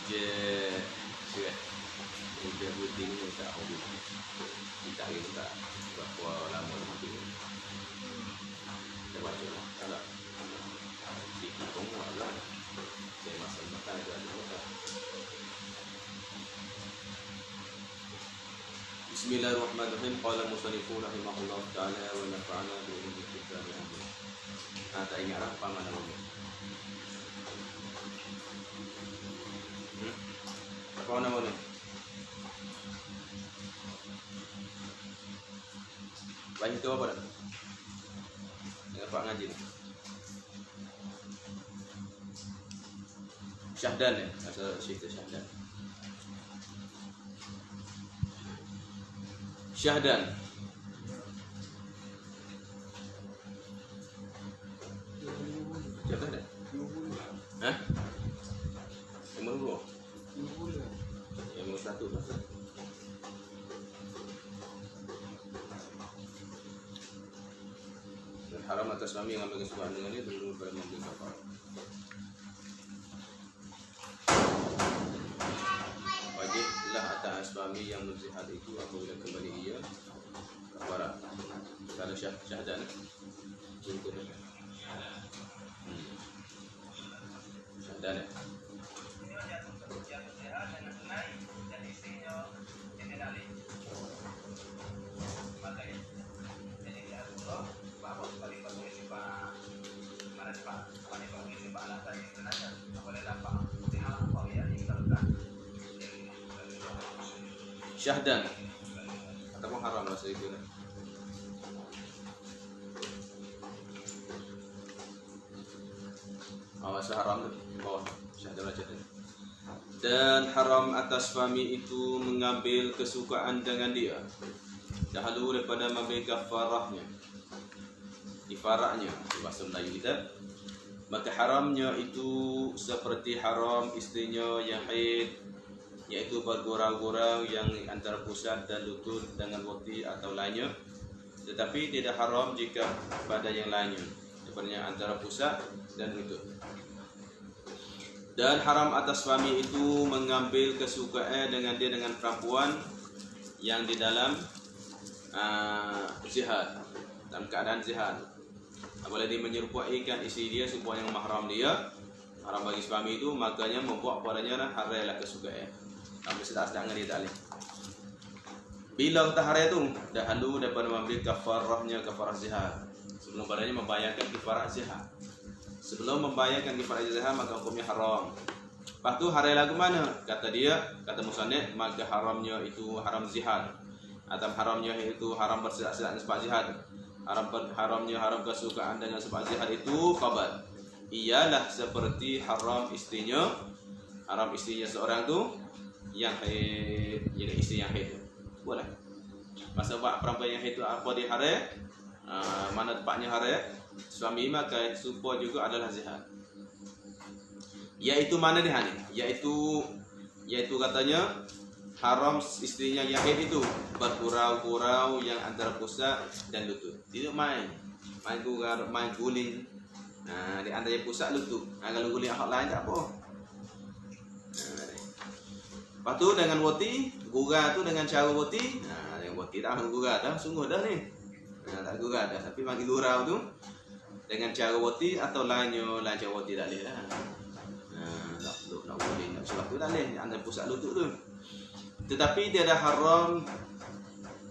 Hujan sihat. Hujan putih ni tak hobi. Kita hari tak berapa lama hobi. Kita baca lah. Kalau sikit pun ada. Saya masuk makan ada makan. Bismillahirrahmanirrahim. Qala musannifu rahimahullah ta'ala wa nafa'ana bi ilmihi kitab al-amin. Tak ingat apa mana nama. Apa nama ni? Banyak tu apa dah? Dengan Pak ngaji ni. Syahdan ni, asal cerita Syahdan. Syahdan. Syahdan dah? Hah? Yang mana? Yang mana satu masa? Dan haram atas suami yang ambil kesukaan dengan dia dulu pada membeli kafar. Wajiblah atas suami yang berzihar itu apabila kembali ia kafarah. Kalau syahdan contohnya. Syahdan ya. Syahdan ataupun haram bahasa itu kan. Bahasa haram tu bawah syahdan baca tadi. Dan haram atas suami itu mengambil kesukaan dengan dia dahulu daripada mengambil kafarahnya, ifaraknya di bahasa Melayu kita. Maka haramnya itu seperti haram istrinya yang haid, yaitu bergurau-gurau yang antara pusat dan lutut dengan wati atau lainnya. Tetapi tidak haram jika pada yang lainnya, seperti antara pusat dan lutut. Dan haram atas suami itu mengambil kesukaan dengan dia dengan perempuan yang di dalam zihar, dalam keadaan zihar. Apabila dia menyerupaikan isteri dia sebuah yang mahram dia, haram bagi suami itu, makanya membuat padanya harailah kesukaan. Kami sedang dia tak boleh. Bila kita harai tu dahulu daripada mengambil kafarahnya, kafarah zihar. Sebelum padanya membayarkan kafarah zihar. Sebelum membayarkan kafarah zihar maka hukumnya haram. Lepas tu harai lagu mana? Kata dia, kata musannif, maka haramnya itu haram zihar. Atau haramnya itu haram bersedak-sedak sebab zihar. Haramnya haram kesukaan dengan sebab zihar itu khabar. Ialah seperti haram istrinya seorang tu yang haid, jadi isteri yang haid tu boleh. Masa buat perempuan yang haid tu apa dia harai, mana tempatnya harai, suami maka supaya juga adalah zihar. Yaitu mana dia ni? Yaitu katanya haram istrinya yang haid itu bergurau-gurau yang antara pusat dan lutut. Tidak main guling. Di antara pusat lutut. Kalau guling hak lain tak apa. Lepas tu dengan wati, gurau tu dengan cara wati. Dengan wati tak gurau dah, sungguh dah ni. Tak gurau dah, tapi bagi gurau tu dengan cara wati atau lain cara wati tak boleh dah. Nak boleh nak sebab tu tak boleh antara pusat lutut tu. Tetapi dia dah haram.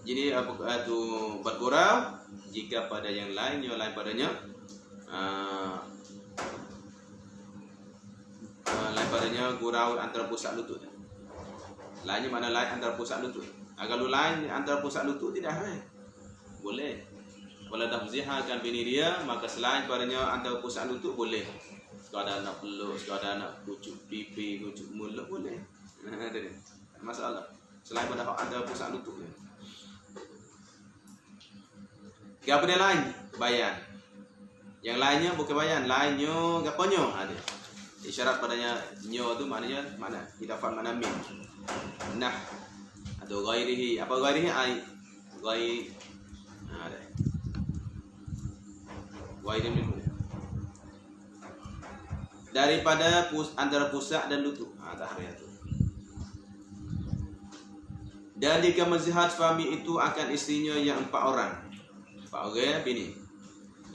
Jadi apa tu bergurau jika pada yang lain padanya lain padanya gurau antara pusat lutut. Lainnya mana lain antara pusat lutut. Kalau lain antara pusat lutut tidak haram. Boleh. Kalau dah ziharkan bini dia, maka selain padanya antara pusat lutut boleh. Sekadar nak peluk, sekadar nak kucuk pipi, kucuk mulut boleh. Ada ni. Masalah. Selain pada antara pusat lutut dia. Apa dia lain? Bayan. Yang lainnya bukan bayan, lainnya apanya ada. Isyarat padanya nyo tu maknanya mana? Kita faham mana min. Nah atau ghairihi. Apa ghairihi? Ada. Ghairi min. Daripada antara pusat dan lutut. Tak hari itu. Dan jika menzihar suami itu akan istrinya yang 4 orang. 4 orang bini.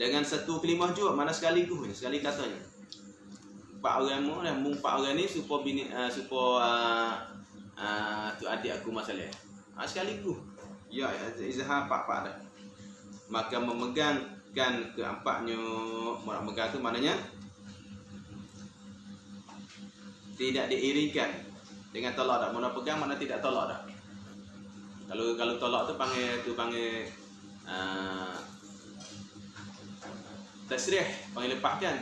Dengan satu kelimah juga, mana sekaligus sekali katanya. 4 orang mu dan 4 orang ni supaya bini tu adik aku masalah. Sekaligus. Ya, izhar 4 dah. Maka memegangkan keempatnya, memegang tu maknanya tidak diiringkan dengan tolak dah. Mana pegang mana tidak tolak dah. Kalau tolak tu panggil tasrih, panggil lepaskan.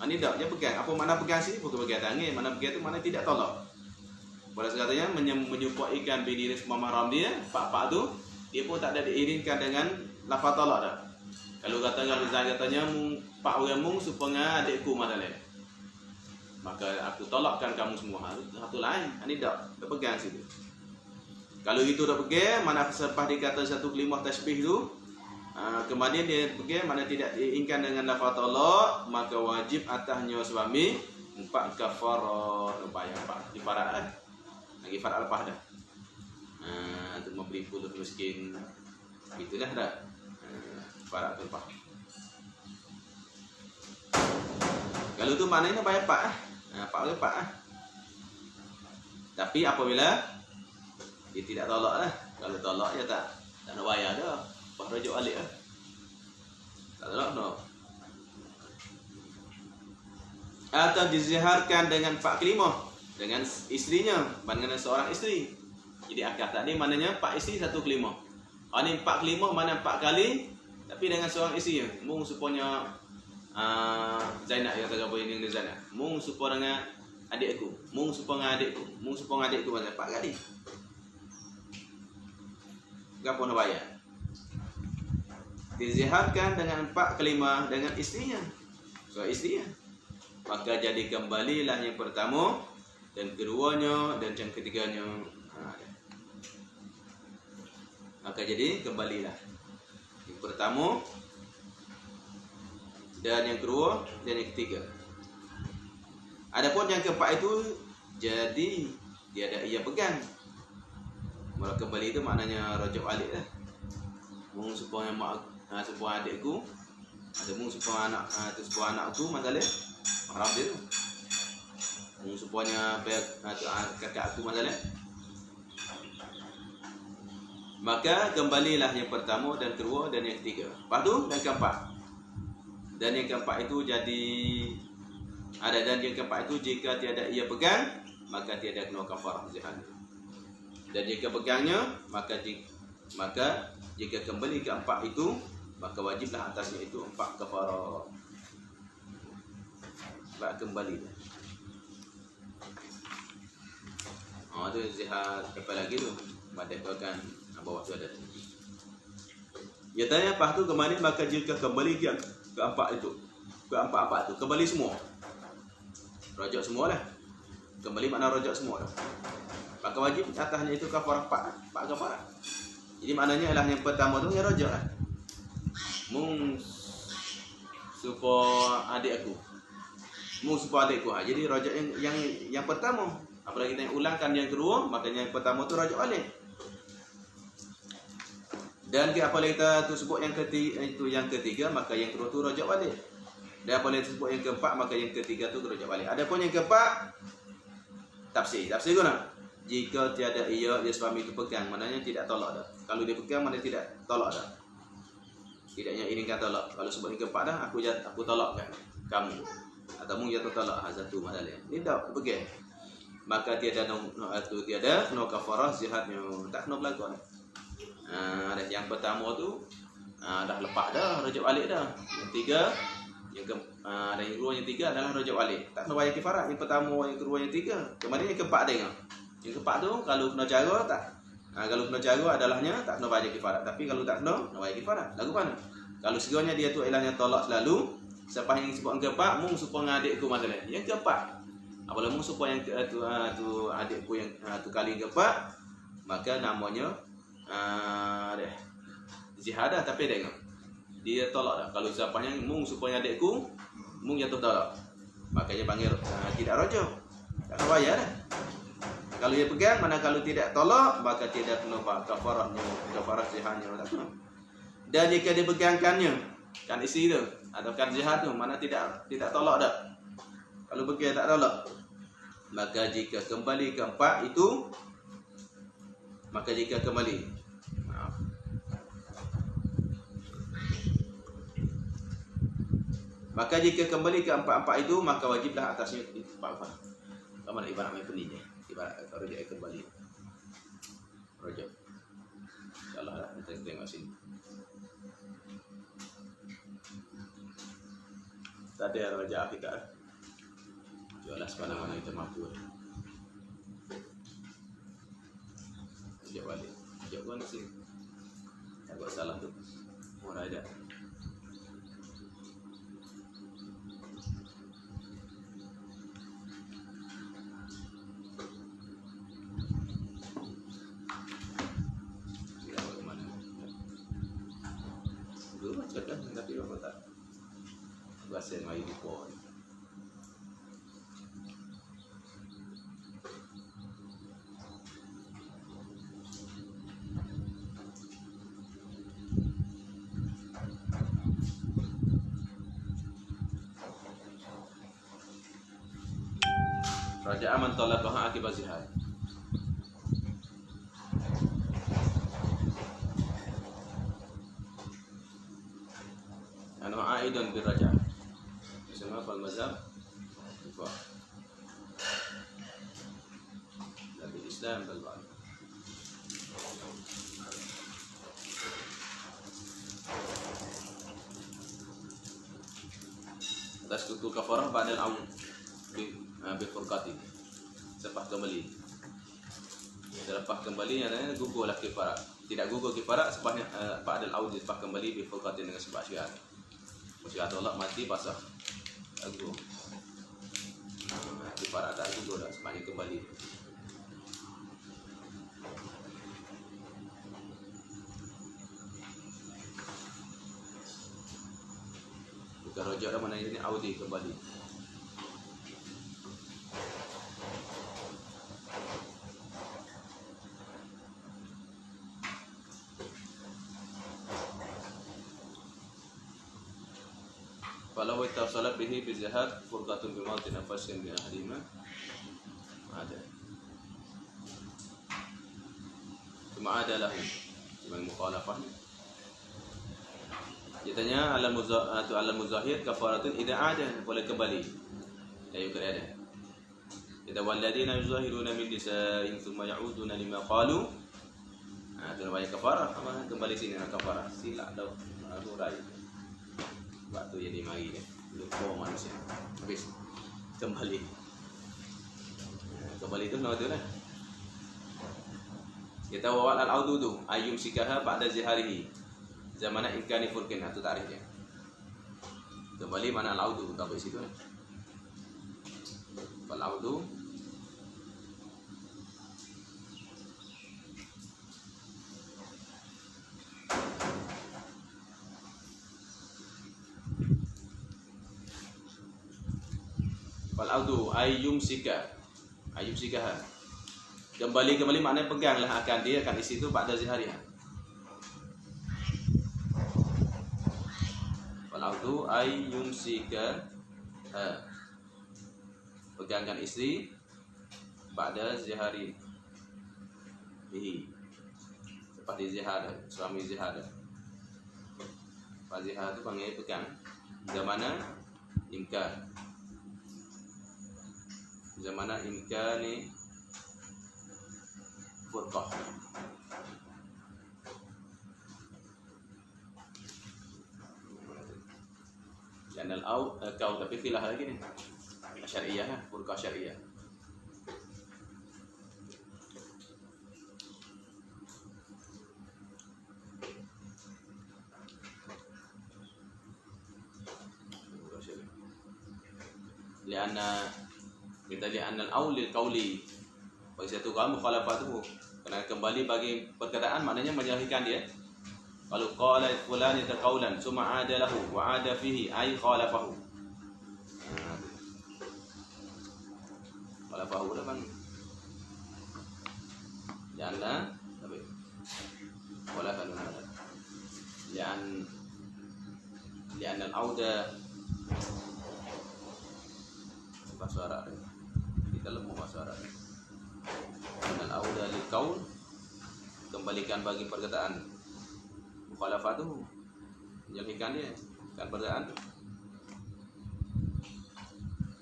Ini tak dia pegang. Apa makna pegang sini? Bukan pegang tangan. Mana pegang tu mana tidak tolak. Pada sekatanya menyumpaikan bini dia semua mahram dia, pak tu dia pun tak ada diiringkan dengan lafaz tolak dah. Kalau katanya pak orang mung supaya adikku masalah. Maka aku tolakkan kamu semua. Satu lain. Ini tak pegang situ. Kalau itu dah pegang, mana selepas dikata satu kelimah tasbih tu, kemudian dia pegang, mana tidak diinginkan dengan lafaz tolak, maka wajib atasnya suami 4 kafarat, bayar 4 kifarat lah. Lagi farat lepas dah. Untuk memberi puluh miskin. Itulah dah. Farat lepas. Kalau tu maknanya bayar 4 4 lepas. Tapi apabila dia tidak tolak lah. Kalau tolak dia tak nak bayar dah. Lepas rujuk balik lah. Tak tolak no. Atau diziharkan dengan 4 kelimah dengan isterinya, dengan seorang isteri. Jadi akad tadi maknanya 4 isteri 1 kelimah. Ini 4 kelimah mana 4 kali, tapi dengan seorang isteri. Mung supaya Zainab yang tergabung dengan Zainab. Mung supaya dengan adikku. Mung supaya adikku. Mung supaya adikku macam 4 kali. Berapa nak bayar? Diziharkan dengan 4 kelimah dengan isterinya. So isterinya. Maka jadi kembalilah yang pertama dan keduanya dan yang ketiganya. Maka jadi kembalilah yang pertama dan yang kedua dan yang ketiga. Adapun yang keempat itu jadi tiada ia pegang. Mula kembali itu maknanya rujuk balik lah. Mung supaya supaya adikku, ada mung supaya anakku masalah haram dia tu. Mung supaya kakak aku masalah. Maka kembalilah yang pertama dan kedua dan yang ketiga. Lepas tu dan keempat. Dan yang keempat itu jadi dan yang keempat itu jika tiada ia pegang, maka tiada kena kafarah zihar. Dan jika pegangnya, maka jika kembali ke 4 itu, maka wajiblah atasnya itu 4 kafarah. Sebab kembali dah. Itu zihar apa lagi tu? Badan tu akan bawah tu ada. Dia tanya lepas tu kembali, maka jika kembali ke 4 itu, ke 4 itu, kembali semua. Rojak semua lah. Kembali makna rojak semua dah. Maka wajib atasnya itu kafarah 4 kafarah. Jadi maknanya ialah yang pertama tu yang rojak lah. Mung supaya adik aku. Mung supaya adikku. Jadi rojak yang pertama. Apabila kita ulangkan yang kedua, makanya yang pertama tu rojak balik. Dan apabila kita tu sebut yang ketiga, maka yang kedua tu rojak balik. Dan apabila kita sebut yang keempat, maka yang ketiga tu rojak balik. Adapun yang keempat, tafsir guna. Jika tiada ia suami itu pegang, maknanya tidak tolak dah. Kalau dia pegang, mana tidak tolak dah. Tidaknya iringkan tolak. Kalau sebut yang keempat dah, aku tolakkan kamu. Atau mungkin jatuh tolak satu masalah. Ini tak pegang. Maka tiada no kafarah ziharnya, tak kena berlaku. Yang pertama tu dah lepas dah, rujuk balik dah. Yang tiga, yang kedua, yang tiga adalah rujuk balik. Tak kena bayar kifarat. Yang pertama, yang kedua, yang tiga. Kemudian yang keempat tengok. Yang keempat tu kalau kena cara tak. Kalau kena cara adalahnya tak kena bayar kifarat. Tapi kalau tak kena bayar kifarat. Lagu mana? Kalau sekiranya dia tu ilahnya tolak selalu, siapa yang sebut yang keempat, mung supaya adikku masalah. Yang keempat. Apabila mung supaya yang tu adikku yang tu kali yang keempat, maka namanya zihadah. Tapi tengok dia tolak dah. Kalau siapa yang mung supaya adikku, mung jatuh tolak, makanya panggil tidak rojak, tak kena bayar dah. kalau dia pegang, mana kalau tidak tolak, maka tidak kena kafarahnya, kafarah ziharnya tak kena. Dan jika dia pegangkannya, kan isi tu atau kan zihar tu, mana tidak tolak dah. Kalau pegang tak tolak, maka jika kembali ke 4 itu, maka jika kembali, maka jika kembali ke 4 itu, maka wajiblah atasnya apa? Mana ibarat main peninnya, ibarat kalau dia kembali. Rojak. InsyaAllah lah, kita tengok sini. Tadi ada rojak kita. Jualah semana-mana kita mampu. Rojak balik. Rojak pun sini. Tak buat salah tu. Murah ada. Tapi apa tak? Bahasa yang lain di pohon. Raja'a man talaqaha akibat zihar. Anu aidun birraja. Semua fal mazhab fa. Nabi Islam bal ba'd. Atas kutu kafarah ba'dal aun bi furqati. Selepas kembali. Selepas kembali adanya gugurlah kifarat. Tidak gugur kifarat sepatnya ba'dal aun selepas kembali bi furqati dengan sebab syiar. Jika tolak mati pasah lagu di para tak gugur dah semakin kembali. Bukan rojak dah, mana ini audi kembali. Kalau kita salat bihi bizahad furqatun bi mautin nafasin bi ahlima ada. Cuma ada lahu dengan mukhalafahnya. Jadinya alam muzahir kafaratun idza ada boleh kembali. Dia juga ada. Idza walladina yuzahiruna min nisa'in thumma ya'uduna lima qalu. Itu namanya kafarah. Kembali sini nak kafarah. Silap dah. Murai. Waktu yang dimari ni lupa manusia. Habis kembali tu nama tu lah. Kita wawal al-audu tu ayyum sikaha ba'da ziharihi zamana imkani furqin. Itu tarikh dia. Kembali mana al-audu tak situ lah. Al-audu Fal-audu ayyum sikah. Kembali maknanya peganglah akan dia akan isi itu pada zihariha. Fal-audu ayyum sikah. Pegangkan istri pada zihari bihi. Seperti zihar, suami zihar. Zihar itu panggil pegang. Zamana imkan. Zamana imkani furqah. Dan al-au kau tapi filah lagi ni. Syariah lah, furqah syariah. Lianna kita lihat al-aul lil qauli. Bagi satu kaum mukhalafah tu kena kembali bagi perkataan, maknanya menjauhkan dia. Kalau qala fulan qaulan summa ada lahu wa ada fihi ay khalafahu. Khalafahu dah bang. Lianna tapi wala kanun hada. Lian al-auda bahasa Arab. Kita lemah bahasa Arab. Al-auda lil qaul, kembalikan bagi perkataan. Mukhalafatuhu, menyelesaikan dia kan perkataan tu.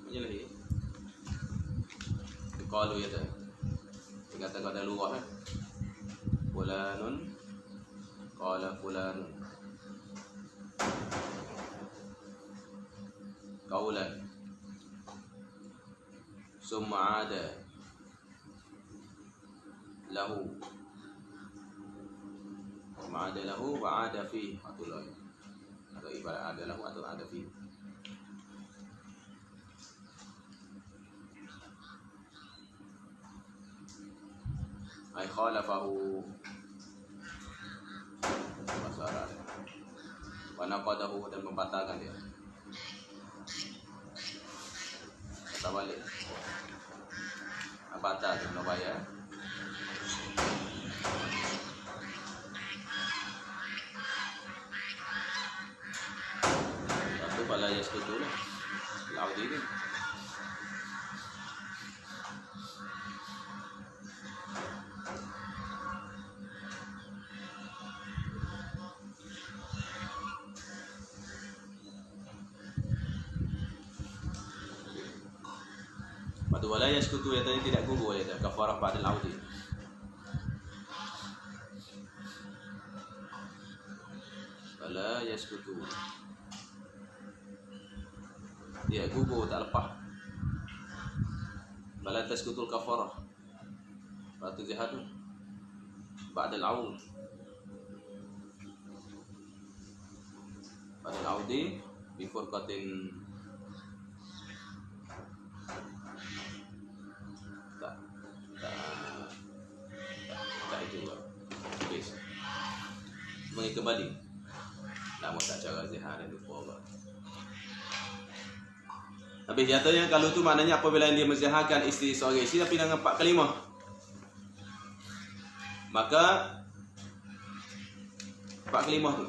Menyelesaikan. Qalu ya dah. Kata-kata lughah kan. Fulanun qala fulanun. Qaulan. Summa ada lahu. Summa ada lahu wa ada fi atullah. Atau ibarat ada lahu atau ada fi. Ay khalafahu masalah wa naqadahu, dan membatalkan dia. Kata balik batal dia kena bayar. Satu bala yaskutu lah Laudi ni. Madu wala yaskutu, ya tadi tidak gugur ya, kafarah ba'dal audi. Wala yaskutu, dia gugur tak lepas. Wala taskutul kafarah batu zihadu ba'dal aud. Ba'dal audi bi furqatin mengi kembali. Nama tak cara zihar dan lupa Allah. Habis jatuhnya kalau tu maknanya apabila dia menziharkan isteri seorang isteri tapi dengan 4 kalimah, maka 4 kalimah tu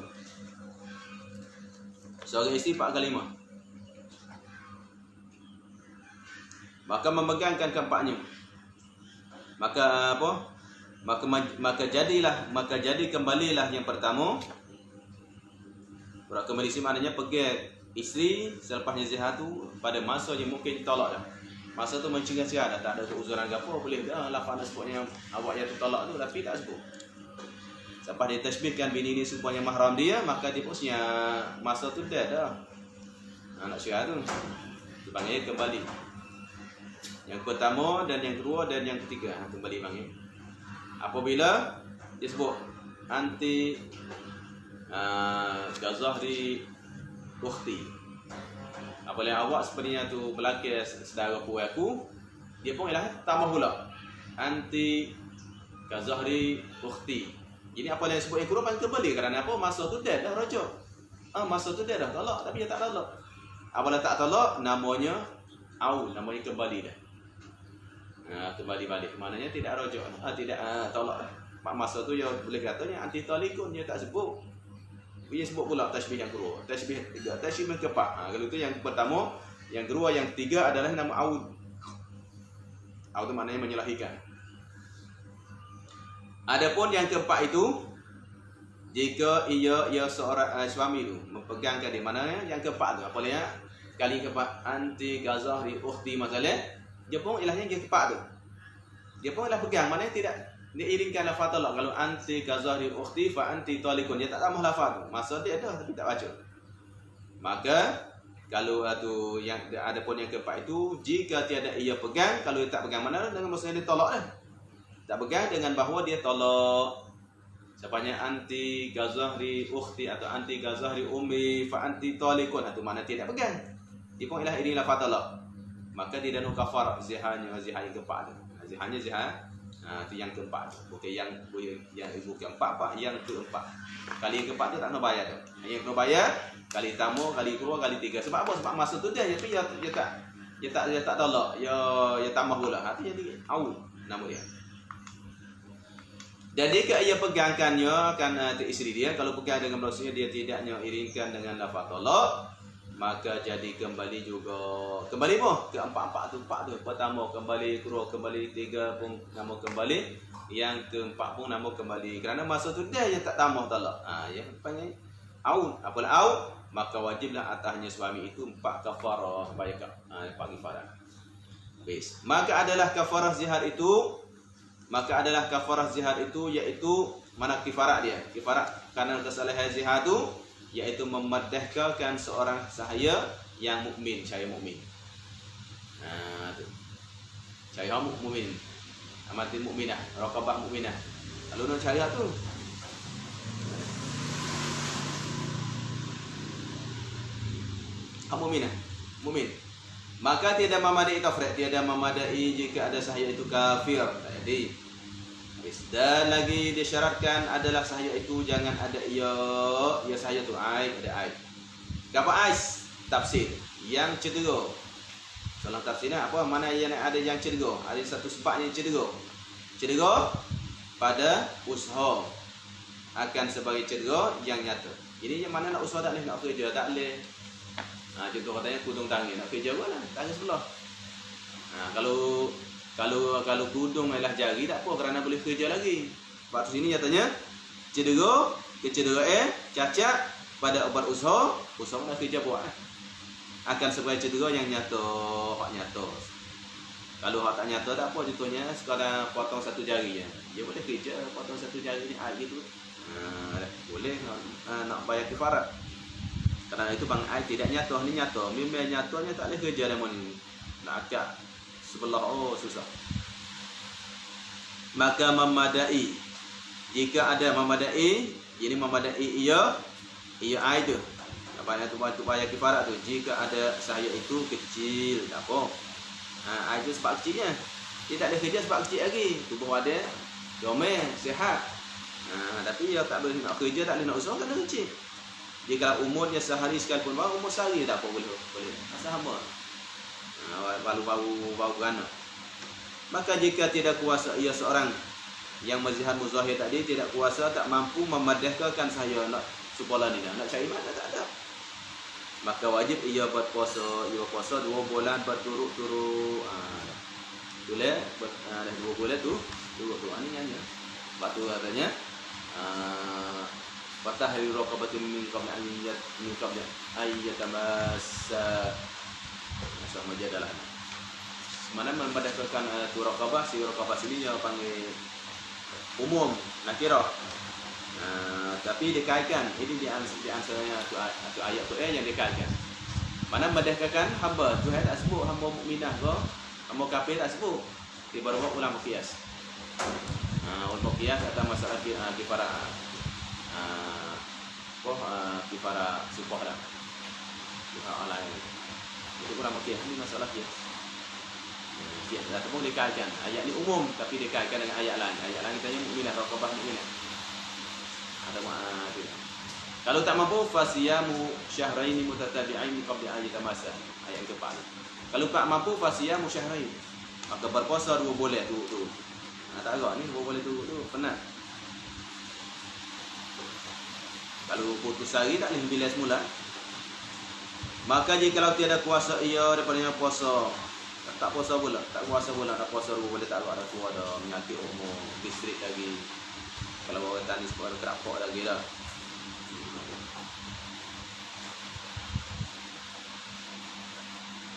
seorang isteri 4 kalimah, maka memegangkan keempatnya, maka apa? Maka jadi kembalilah yang pertama. Kembali sini maknanya pergi isteri selepasnya zihar tu pada masa yang mungkin tolak dah. Masa tu mencegah-cegah dah, tak ada keuzuran ke apa, boleh dah lafaz sebutnya awak yang tu tolak tu tapi tak sebut. Sampai dia tasbihkan bini ni semuanya mahram dia, maka dia punya masa tu dah anak syirah tu dipanggil kembali. Yang pertama dan yang kedua dan yang ketiga kembali panggil. Apabila disebut anti gazahri ukhti, apabila awak sebenarnya tu belakang saudara puai aku, dia pun ialah tambah pula anti gazahri ukhti. Jadi apa yang disebut ikhrah panggil kembali kerana apa? Masa tu dah rujuk. Masa tu dah tolak tapi dia tak tolak. Apabila tak tolak namanya aul, namanya kembali dah. Kembali balik, maknanya tidak rujuk, tidak tolak. Masa tu dia boleh katanya anti talikun, dia tak sebut. Dia sebut pula tasbih yang kedua, tasbih tiga, tasbih yang keempat. Kalau tu yang pertama, yang kedua, yang ketiga adalah nama aud. Aud tu maknanya menyelahirkan. Adapun yang keempat itu, jika ia seorang suami tu mempegangkan di mananya yang keempat tu, apa dia? Kali keempat anti gazahri ukhti masalah. Dia pun ilahnya yang keempat tu. Dia pun ilah pegang, maknanya tidak dia iringkan lafaz talak. Kalau anti gazahri ukhti fa anti talikun, dia tak tambah lafaz tu. Masa dia ada tapi tak baca. Maka kalau tu yang ada pun yang keempat itu, jika tiada ia pegang, kalau dia tak pegang mana dengan maksudnya dia tolak dah. Tak pegang dengan bahawa dia tolak. Sepatnya anti gazahri ukhti atau anti gazahri ummi fa anti talikun, itu makna tidak pegang. Dia pun ilah iring lafaz talak. Maka dia dah kafar ziharnya, zihar yang keempat tu. Ziharnya zihar tu yang keempat tu. Bukan yang empat, yang keempat. Kali yang keempat tu tak kena bayar tu. Yang kena bayar kali tamu, kali kedua, kali tiga. Sebab apa? Sebab masa tu dia tapi dia tak tolak. Dia tambah pula. Itu jadi au nama dia. Jadi jika ia pegangkannya kan isteri dia, kalau pegang dengan manusia dia tidaknya iringkan dengan lafaz talak, maka jadi kembali juga. Kembali apa? Ke empat tu. Pertama kembali, kedua kembali, tiga pun nama kembali, yang keempat pun nama kembali. Kerana masa tu dia yang tak tambah talak. Yang panggil aun. Apalah aun, maka wajiblah atasnya suami itu 4 kafarah bayar 4 kafarah. Habis. Maka adalah kafarah zihar itu iaitu mana kifarat dia? Kifarat karena kesalahan zihar itu iaitu memerdekakan seorang sahaya yang mukmin, sahaya mukmin. Tu. Sahaya mukmin. Amatin mukminah, raqabah mukminah. Kalau nak syariat tu mukminah, mukmin. Maka tiada memadai kafir, tiada memadai jika ada sahaya itu kafir. Jadi dan lagi disyaratkan adalah sahaya itu jangan ada ia sahaya tu aib, ada aib. Apa aib? Tafsir yang cedera. Dalam tafsirnya apa? Mana yang ada yang cedera? Ada satu sebab yang cedera. Cedera pada usaha akan sebagai cedera yang nyata. Jadi yang mana nak usaha tak boleh, nak kerja tak boleh. Contoh katanya kudung tangan nak kerja mana? Tangan sebelah. Kalau kudung adalah jari tak apa kerana boleh kerja lagi. Sebab sini nyatanya kecederaan cacat pada obat usaha nak kerja buat. Akan sebagai cedera yang nyata, hak nyata. Kalau hak tak nyata tak apa, contohnya sekadar potong satu jari je. Dia boleh kerja potong satu jari ni air gitu. Boleh nak bayar kifarat. Kerana itu bang air tidak nyata, ni nyata. Memang nyatanya tak boleh kerja lemon ni. Nak akak sebelah susah. Maka memadai, jika ada memadai, jadi memadai ia air tu. Apa yang tu bayar kifarat tu. Jika ada sahaya itu kecil, tak apa. Air tu sebab kecilnya. Dia tak ada kerja sebab kecil lagi. Tubuh ada comel, sihat. Tapi dia tak boleh nak kerja, tak boleh nak usaha kerana kecil. Jika umurnya sehari sekalipun, baru umur sehari tak apa boleh. Sama. Baru beranak. Maka jika tidak kuasa ia seorang yang mazhab muzahir tadi tidak kuasa, tak mampu memadahkan saya nak supaya ni nak cari mana tak ada, maka wajib ia berpuasa. Ia puasa 2 bulan berturut-turut. Boleh dah 2 bulan tu turut-turut ni hanya. Sebab tu katanya fatahri raqabatin min qabli ayyatamassa sama jadalah. Mana mempadahkan tu raqabah, si raqabah sini yang panggil umum nakirah. Tapi dikaitkan ini di antaranya tu ayat tu yang dikaitkan. Mana mempadahkan hamba Tuhan tak sebut hamba mukminah ke, hamba kafir tak sebut. Di bawah ulama qiyas. Ulama qiyas atau masalah kifarah. Kifarah supah dah. Kifarah lain. Itu ulama qiyas ni masalah qiyas. Ataupun dikaitkan ayat ni umum tapi dikaitkan dengan ayat lain. Ayat lain tanya mukminah, raqabah mukminah. Ada makna. Kalau tak mampu fasiyamu syahrain mutatabi'ain qabla ayyatamasa. Ayat yang keempat. Kalau tak mampu fasiyamu syahrain, maka berpuasa 2 bulan tu. Tak agak ni 2 bulan tu penat. Kalau putus hari tak boleh bila semula. Maka jika tiada kuasa ia daripada puasa, tak puasa pula, tak puasa 2 boleh tak ada tu ada menyakit umur, listrik lagi. Kalau bawa tani sebab ada kerapok lagi dah.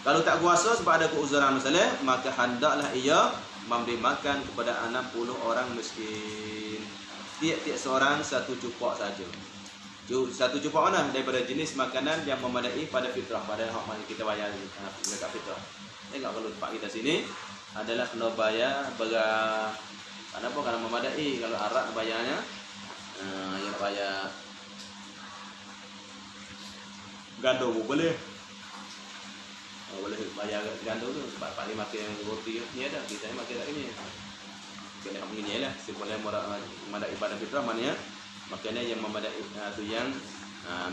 Kalau tak kuasa sebab ada keuzuran masalah, maka hendaklah ia memberi makan kepada 60 orang miskin. Tiap-tiap seorang 1 cupak saja. 1 cupak mana daripada jenis makanan yang memadai pada fitrah, pada hak mana kita bayar dekat fitrah. Tengok kalau tempat kita sini adalah kena bayar kenapa? Kerana memadai. Kalau Arab bayarnya yang nak bayar gandum boleh. Boleh bayar gandum tu sebab paling makan roti ni ada, kita makan tak ini. Kena begini lah, boleh memadai pada fitrah maknanya makannya yang memadai tu yang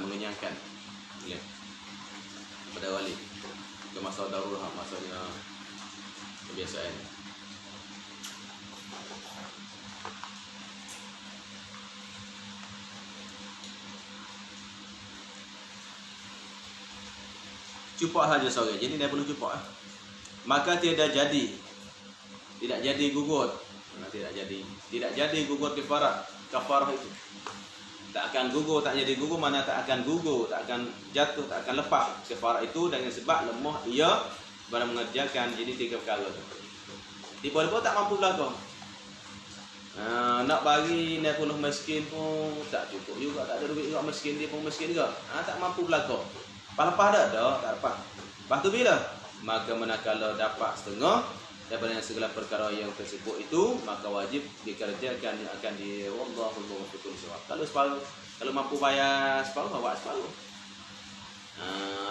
mengenyangkan. Boleh. Pada wali. Ke masa darurat, maksudnya kebiasaan. Cupak saja seorang. Jadi dia perlu cupak. Maka tidak jadi gugur. Tidak jadi gugur kafarah itu. Tak akan gugur, tak jadi gugur, mana tak akan gugur, tak akan jatuh, tak akan lepas kafarah itu dengan sebab lemah ia baru mengerjakan jadi 3 perkara. Tiba-tiba tak mampu belakang. Nak bagi 60 miskin pun tak cukup juga, tak ada duit juga, miskin dia pun miskin juga. Tak mampu belakang. Lepas dah, tak dapat. Lepas tu bila? Maka manakala dapat setengah daripada segala perkara yang tersebut itu, maka wajib dikerjakan yang akan di wallahu muwaffiq lis-shawab. Kalau separuh, kalau mampu bayar separuh, bawa separuh.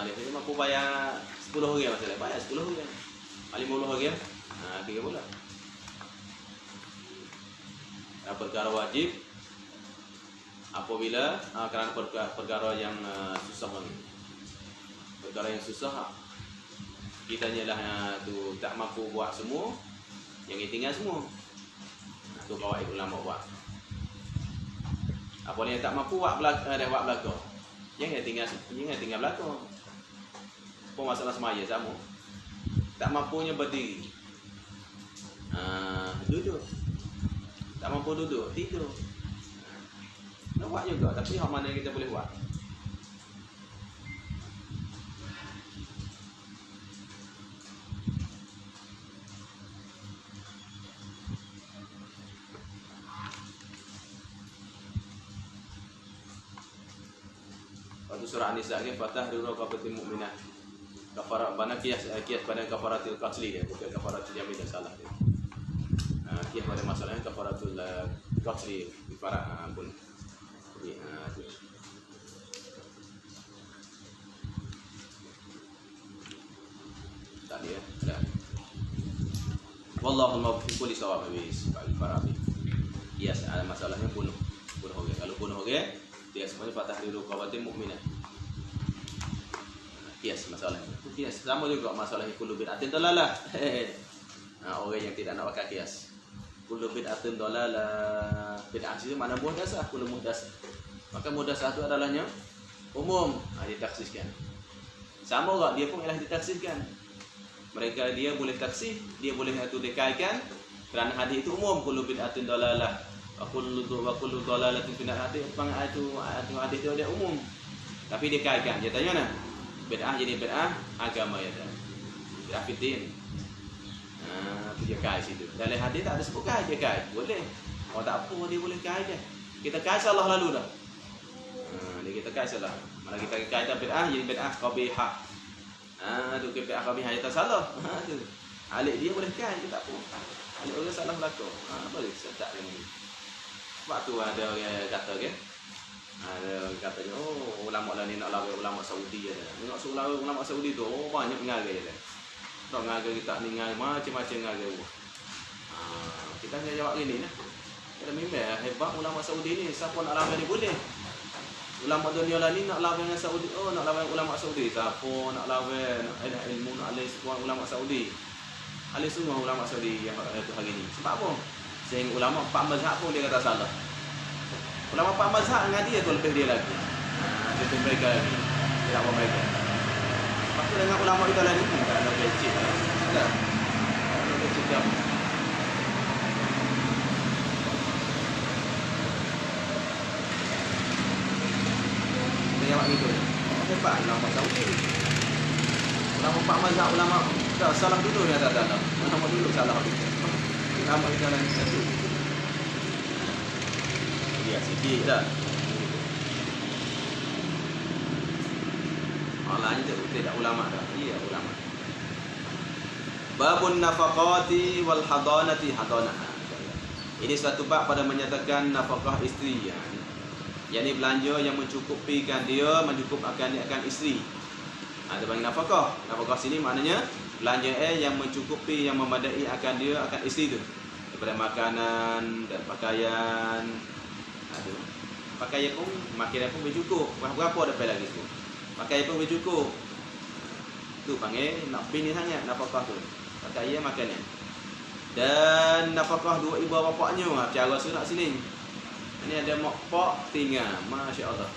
Dia mampu bayar 10 orang masalah, bayar 10 orang. 50 orang. Kira pula. Perkara wajib apabila kerana perkara yang susah ni. Perkara yang susah kita nyalah tu tak mampu buat semua, yang tinggal semua. Tu kawan ulama buat. Apa yang tak mampu buat belakang. Yang tinggal belakang. Pun masalah semaya sama. Tak mampunya berdiri. Duduk. Tak mampu duduk, tidur. Nak buat juga, tapi hak mana kita boleh buat? Waktu surah An-Nisa ni fatah dulu kafatul mukminah. Kafarat bana kias pada kafaratul qatli dia, bukan kafaratul yamin dan salah dia. Kias pada masalahnya kafaratul qatli kafarat pun. Jadi tu. Tadi ya. Dah. Wallahu muwaffiq lis-shawab habis bagi para ahli. Kias masalahnya bunuh orang. Kalau bunuh orang dia semuanya fatah dulu kafatul mukminah. Kias masalah. Kias sama juga masalah kullu bid'atin dalalah. Orang yang tidak nak pakai kias. Kullu bid'atin dalalah. Bid'ah itu mana muhdasah, kullu muhdasah. Maka muhdasah itu adalahnya umum, ditaksiskan. Sama juga dia pun ialah ditaksiskan. Mereka dia boleh taksih, dia boleh itu dikaitkan kerana hadis itu umum, kullu bid'atin dalalah. Wa kullu dalalatin fi nar. Hadis itu dia umum. Tapi dikaitkan. Dia tanya mana? Bid'ah jadi bid'ah agama ya dah. Bid'ah fitin. Tu dia kait situ. Dalam hadis tak ada sebut kait, dia kait. Boleh. Tak apa dia boleh kait je. Kita kait salah lalu dah. Dia kita kait salah. Mana kita kait bid'ah jadi bid'ah qabihah. Tu bid'ah qabihah itu salah. Tu. Alik dia boleh kait kita apa. Alik orang salah belaka. Boleh setak dia ni. Sebab tu ada orang kata ke? Ada katanya, ulama lah ni nak lawan ulama Saudi je. Tengok ulama Saudi tu, banyak mengagai je. Tak mengagai kita ni mengagai macam-macam mengagai. Kita hanya jawab gini lah. Kita memang hebat ulama Saudi ni. Siapa nak lawan ni boleh. Ulama dunia lah ni nak lawan dengan Saudi. Nak lawan ulama Saudi. Siapa nak lawan, ada ilmu, nak alih semua ulama Saudi. Alih semua ulama Saudi yang tu hari ni. Sebab apa? Sehingga ulama 4 mazhab pun dia kata salah. Ulama 4 mazhab dengan dia tu lebih dia lagi. Lebih mereka lagi. Tidak apa mereka. Lepas tu dengan ulama kita lagi pun tak ada kecil. Tak ada kecil jam. Kita jawab gitu. Hebat ulama Saudi. Ulama 4 mazhab, ulama tak salah dulu ya tak ada. Ulama dulu salah. Ulama kita lagi satu. Ya, sikit dah. Lain tidak ulama dah. Iya, ulama. Babun nafaqati wal hadanati hadanah. Ini satu bab pada menyatakan nafkah isteri. Yakni belanja yang mencukupikan dia, mencukupkan dia akan isteri. Ada panggil nafkah. Nafkah sini maknanya belanja yang mencukupi, yang memadai akan dia, akan isteri tu. Daripada makanan dan pakaian. Pakaian pun, makanan pun bercukup. Berapa dapat lagi tu? Pakaian pun bercukup. Tu panggil nak bini sangat nafkah tu. Pakaian, makanan. Dan nafkah dua ibu bapaknya, cara sunat sini. Ini ada mak pak tinggal, masya-Allah.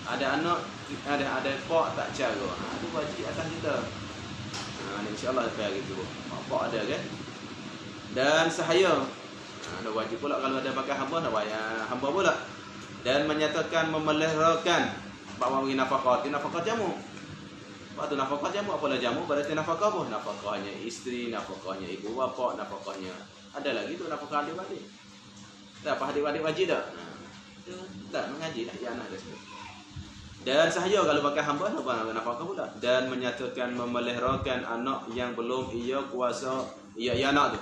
Ada anak, ada pak tak cara. Itu wajib atas kita. Ni insya-Allah saya gitu. Pak ada kan? Dan sahaya. Ada wajib pula kalau ada pakai hamba nak bayar hamba pula. Dan menyatakan memeliharakan bahawa bagi nafkah, nafkah jamu. Waktu nafkah jamu apalah jamu berarti nafkah apa? Nafkahnya isteri, nafkahnya ibu bapa, nafkahnya ada lagi tu nafkah adik-adik. Tak apa adik-adik wajib tak? Tak mengaji dah ya anak dah semua. Dan sahaya kalau pakai hamba apa nafkah pula. Dan menyatakan memeliharakan anak yang belum ia kuasa ia anak tu.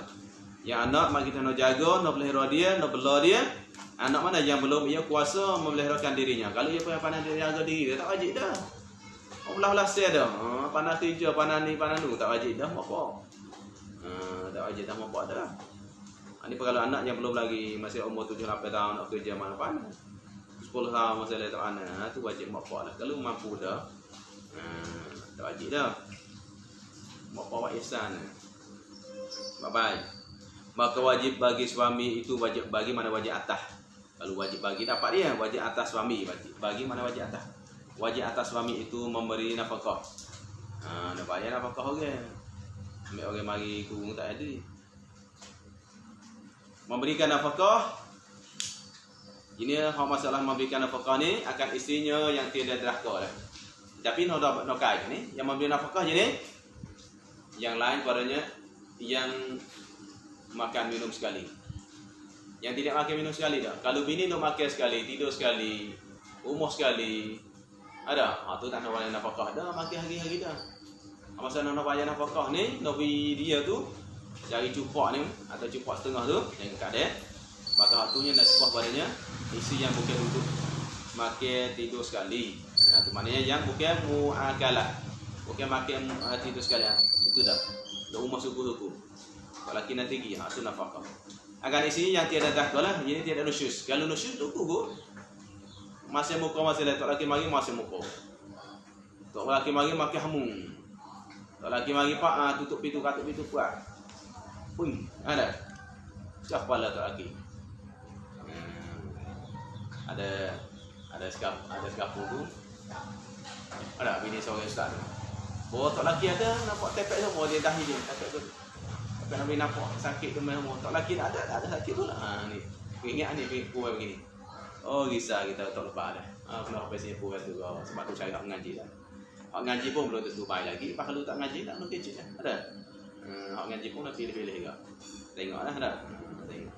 Yang anak mak kita nak jaga, nak pelihara dia, nak bela dia. Anak mana yang belum ia kuasa memeliharakan dirinya. Kalau ia pandai dia jaga diri dia tak wajib dah. Ulah-ulah saya dah. Pandai kerja, pandai ni, pandai tu tak wajib dah apa. Tak wajib dah apa dah. Ini kalau anak yang belum lagi masih umur 7-8 tahun nak kerja mana-mana. 10 tahun masih tak mana, tu wajib mak pak lah. Kalau mampu dah, tak wajib dah. Mak pak buat ihsan. Baik. Maka wajib bagi suami itu wajib bagi mana wajib atas. Kalau wajib bagi dapat dia, wajib atas suami wajib. Bagi mana wajib atas. Wajib atas suami itu memberi nafkah. Nak bayar nafkah orang. Ambil orang mari kurung tak ada. Memberikan nafkah. Ini masalah memberikan nafkah ni akan isterinya yang tidak derhaka lah. Tapi no kai ni yang memberi nafkah je ni. Yang lain padanya yang makan minum sekali. Yang tidak makan minum sekali dah. Kalau bini nak makan sekali, tidur sekali, umur sekali, ada. Tu tak nak bayar nafkah dah, makan hari-hari dah. Masa nak bayar nafkah ni, nabi dia tu cari cupak ni atau cupak setengah tu yang kat dia. Maka hatunya nak sebuah padanya isi yang bukan untuk makan tidur sekali. Tu maknanya yang bukan muakalah. Bukan makan tidur sekali. Itu dah. Dah umur suku-suku. Kalau laki nanti pergi, tu nafkah. Akan isi yang tiada tahta lah, ini tiada nusyus. Kalau nusyus tu gugur. Masih muka masih letak laki mari masih muka. Tok laki mari makan hamu. Tok laki mari pak tutup pintu katuk pintu kuat. Pun ada. Siap kepala tok laki. Ada skapul tu. Ada bini seorang ustaz tu. Bawa tok laki ada nampak tepek semua dia dahi dia tepek tu. Tapi Nabi nampak sakit tu memang tok laki ada sakit tu lah. Ni. Ingat ni kuat begini. Oh risau kita tak lepas dah. Kenapa pasal kuat tu sebab tu cari hak ngaji dah. Hak ngaji pun belum tentu baik lagi. Kalau tak ngaji tak nak kecil dah. Ada. Hak ngaji pun nak pilih-pilih juga. Tengoklah ada. Tengok.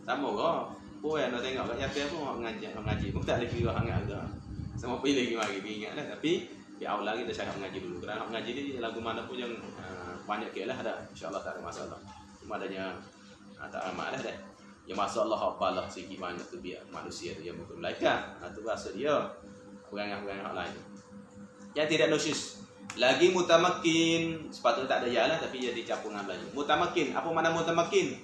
Sama ke? Puan nak tengok kat yatim pun hak ngaji pun tak boleh kira hangat juga. Sama pilih lagi ingatlah tapi di awal lagi kita cari hak ngaji dulu. Kerana hak ngaji ni lagu mana pun yang banyak ke lah ada. InsyaAllah tak ada masalah. Cuma adanya tak amat dah. Yang masalah apalah segi banyak tu biar manusia tu yang bukan malaikat. Tu rasa dia perangai-perangai hak lain. Yang tidak nusyus. Lagi mutamakin, sepatutnya tak ada ya lah tapi dia dicampur dengan Melayu. Mutamakin, apa makna mutamakin?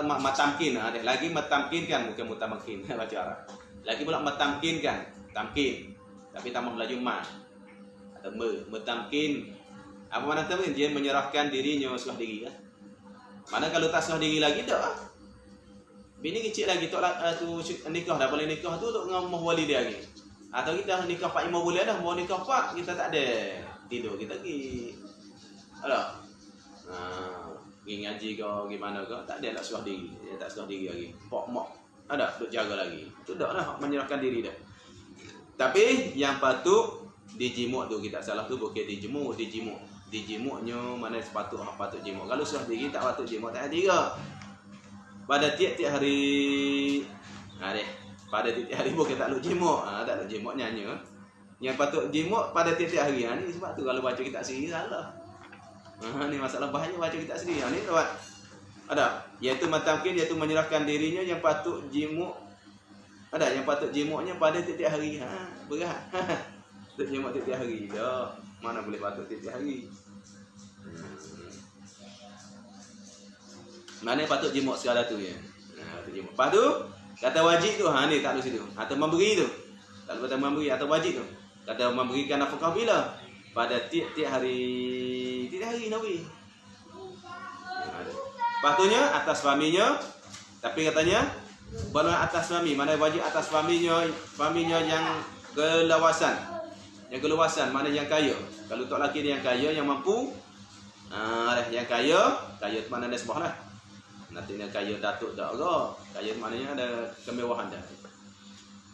Matamkin, ada lagi matamkin kan bukan mutamakin baca Arab. Lagi pula matamkin kan, tamkin. Tapi tambah Melayu ma. Atau metamkin. Apa makna tamkin? Dia menyerahkan dirinya serah diri kan. Mana kalau tak serah diri lagi dah. Bini kecil lagi tu nikah dah boleh nikah tu untuk dengan wali dia lagi. Atau kita nikah 4-5 bulan dah mau nikah 4 kita tak ada tidur kita pergi. Ada. Pergi ngaji ke gimana ke tak ada nak serah diri. Dia tak serah diri lagi. Pok mak ada duk jaga lagi. Tu dah lah menyerahkan diri dah. Tapi yang patut dijimuk tu kita salah tu bukan dijimuk, dijimuk. Dijimuknya mana patut jimuk. Kalau serah diri tak patut jimuk tak ada. Pada tiap-tiap hari pada tiap-tiap hari bukan tak lu jemuk. Tak lu jemuk nyanyi. Yang patut jemuk pada tiap-tiap hari. Ni sebab tu kalau baca kitab sendiri salah. Ni masalah bahaya baca kitab sendiri. Ni dapat. Ada. Iaitu matamkin iaitu menyerahkan dirinya yang patut jemuk. Ada yang patut jemuknya pada tiap-tiap hari. Berat. Patut jemuk tiap-tiap hari. Tak. Mana boleh patut tiap-tiap hari. Mana patut jemuk sekadar tu ya. Patut jemuk. Lepas tu kata wajib tu ni tak ada situ. Atau memberi tu. Tak kata memberi atau wajib tu. Kata memberikan nafkah bila? Pada tiap-tiap hari. Tiap hari Nabi. Patutnya atas suaminya. Tapi katanya bukan atas suami. Mana wajib atas suaminya yang Keluasan. Yang keluasan mana yang kaya. Kalau untuk lelaki dia yang kaya, yang mampu. Yang kaya tu mana nisbah lah. Nanti dia kaya datuk tak ke. Kaya maknanya ada kemewahan dah.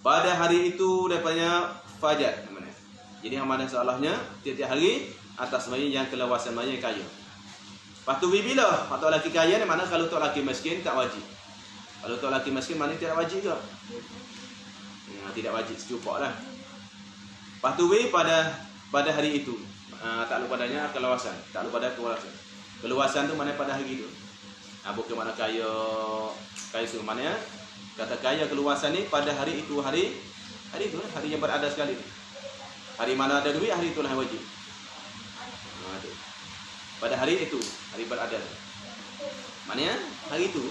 Pada hari itu daripada fajar namanya. Jadi amanah salahnya tiap-tiap hari atas bayi yang keluasan bayi yang kaya. Lepas tu bila atau lelaki kaya ni mana kalau untuk lelaki miskin tak wajib. Kalau untuk lelaki miskin mana tidak wajib ke? Tidak wajib secupaklah. Lepas tu pada hari itu tak lupa padanya keluasan. Tak lupa pada keluasan. Keluasan tu mana pada hari itu. Bukan mana kaya semua mana ya. Kata kaya keluasan ni pada hari itu hari itu hari yang berada sekali. Hari mana ada duit hari itulah yang wajib. Pada hari itu hari berada. Maknanya hari itu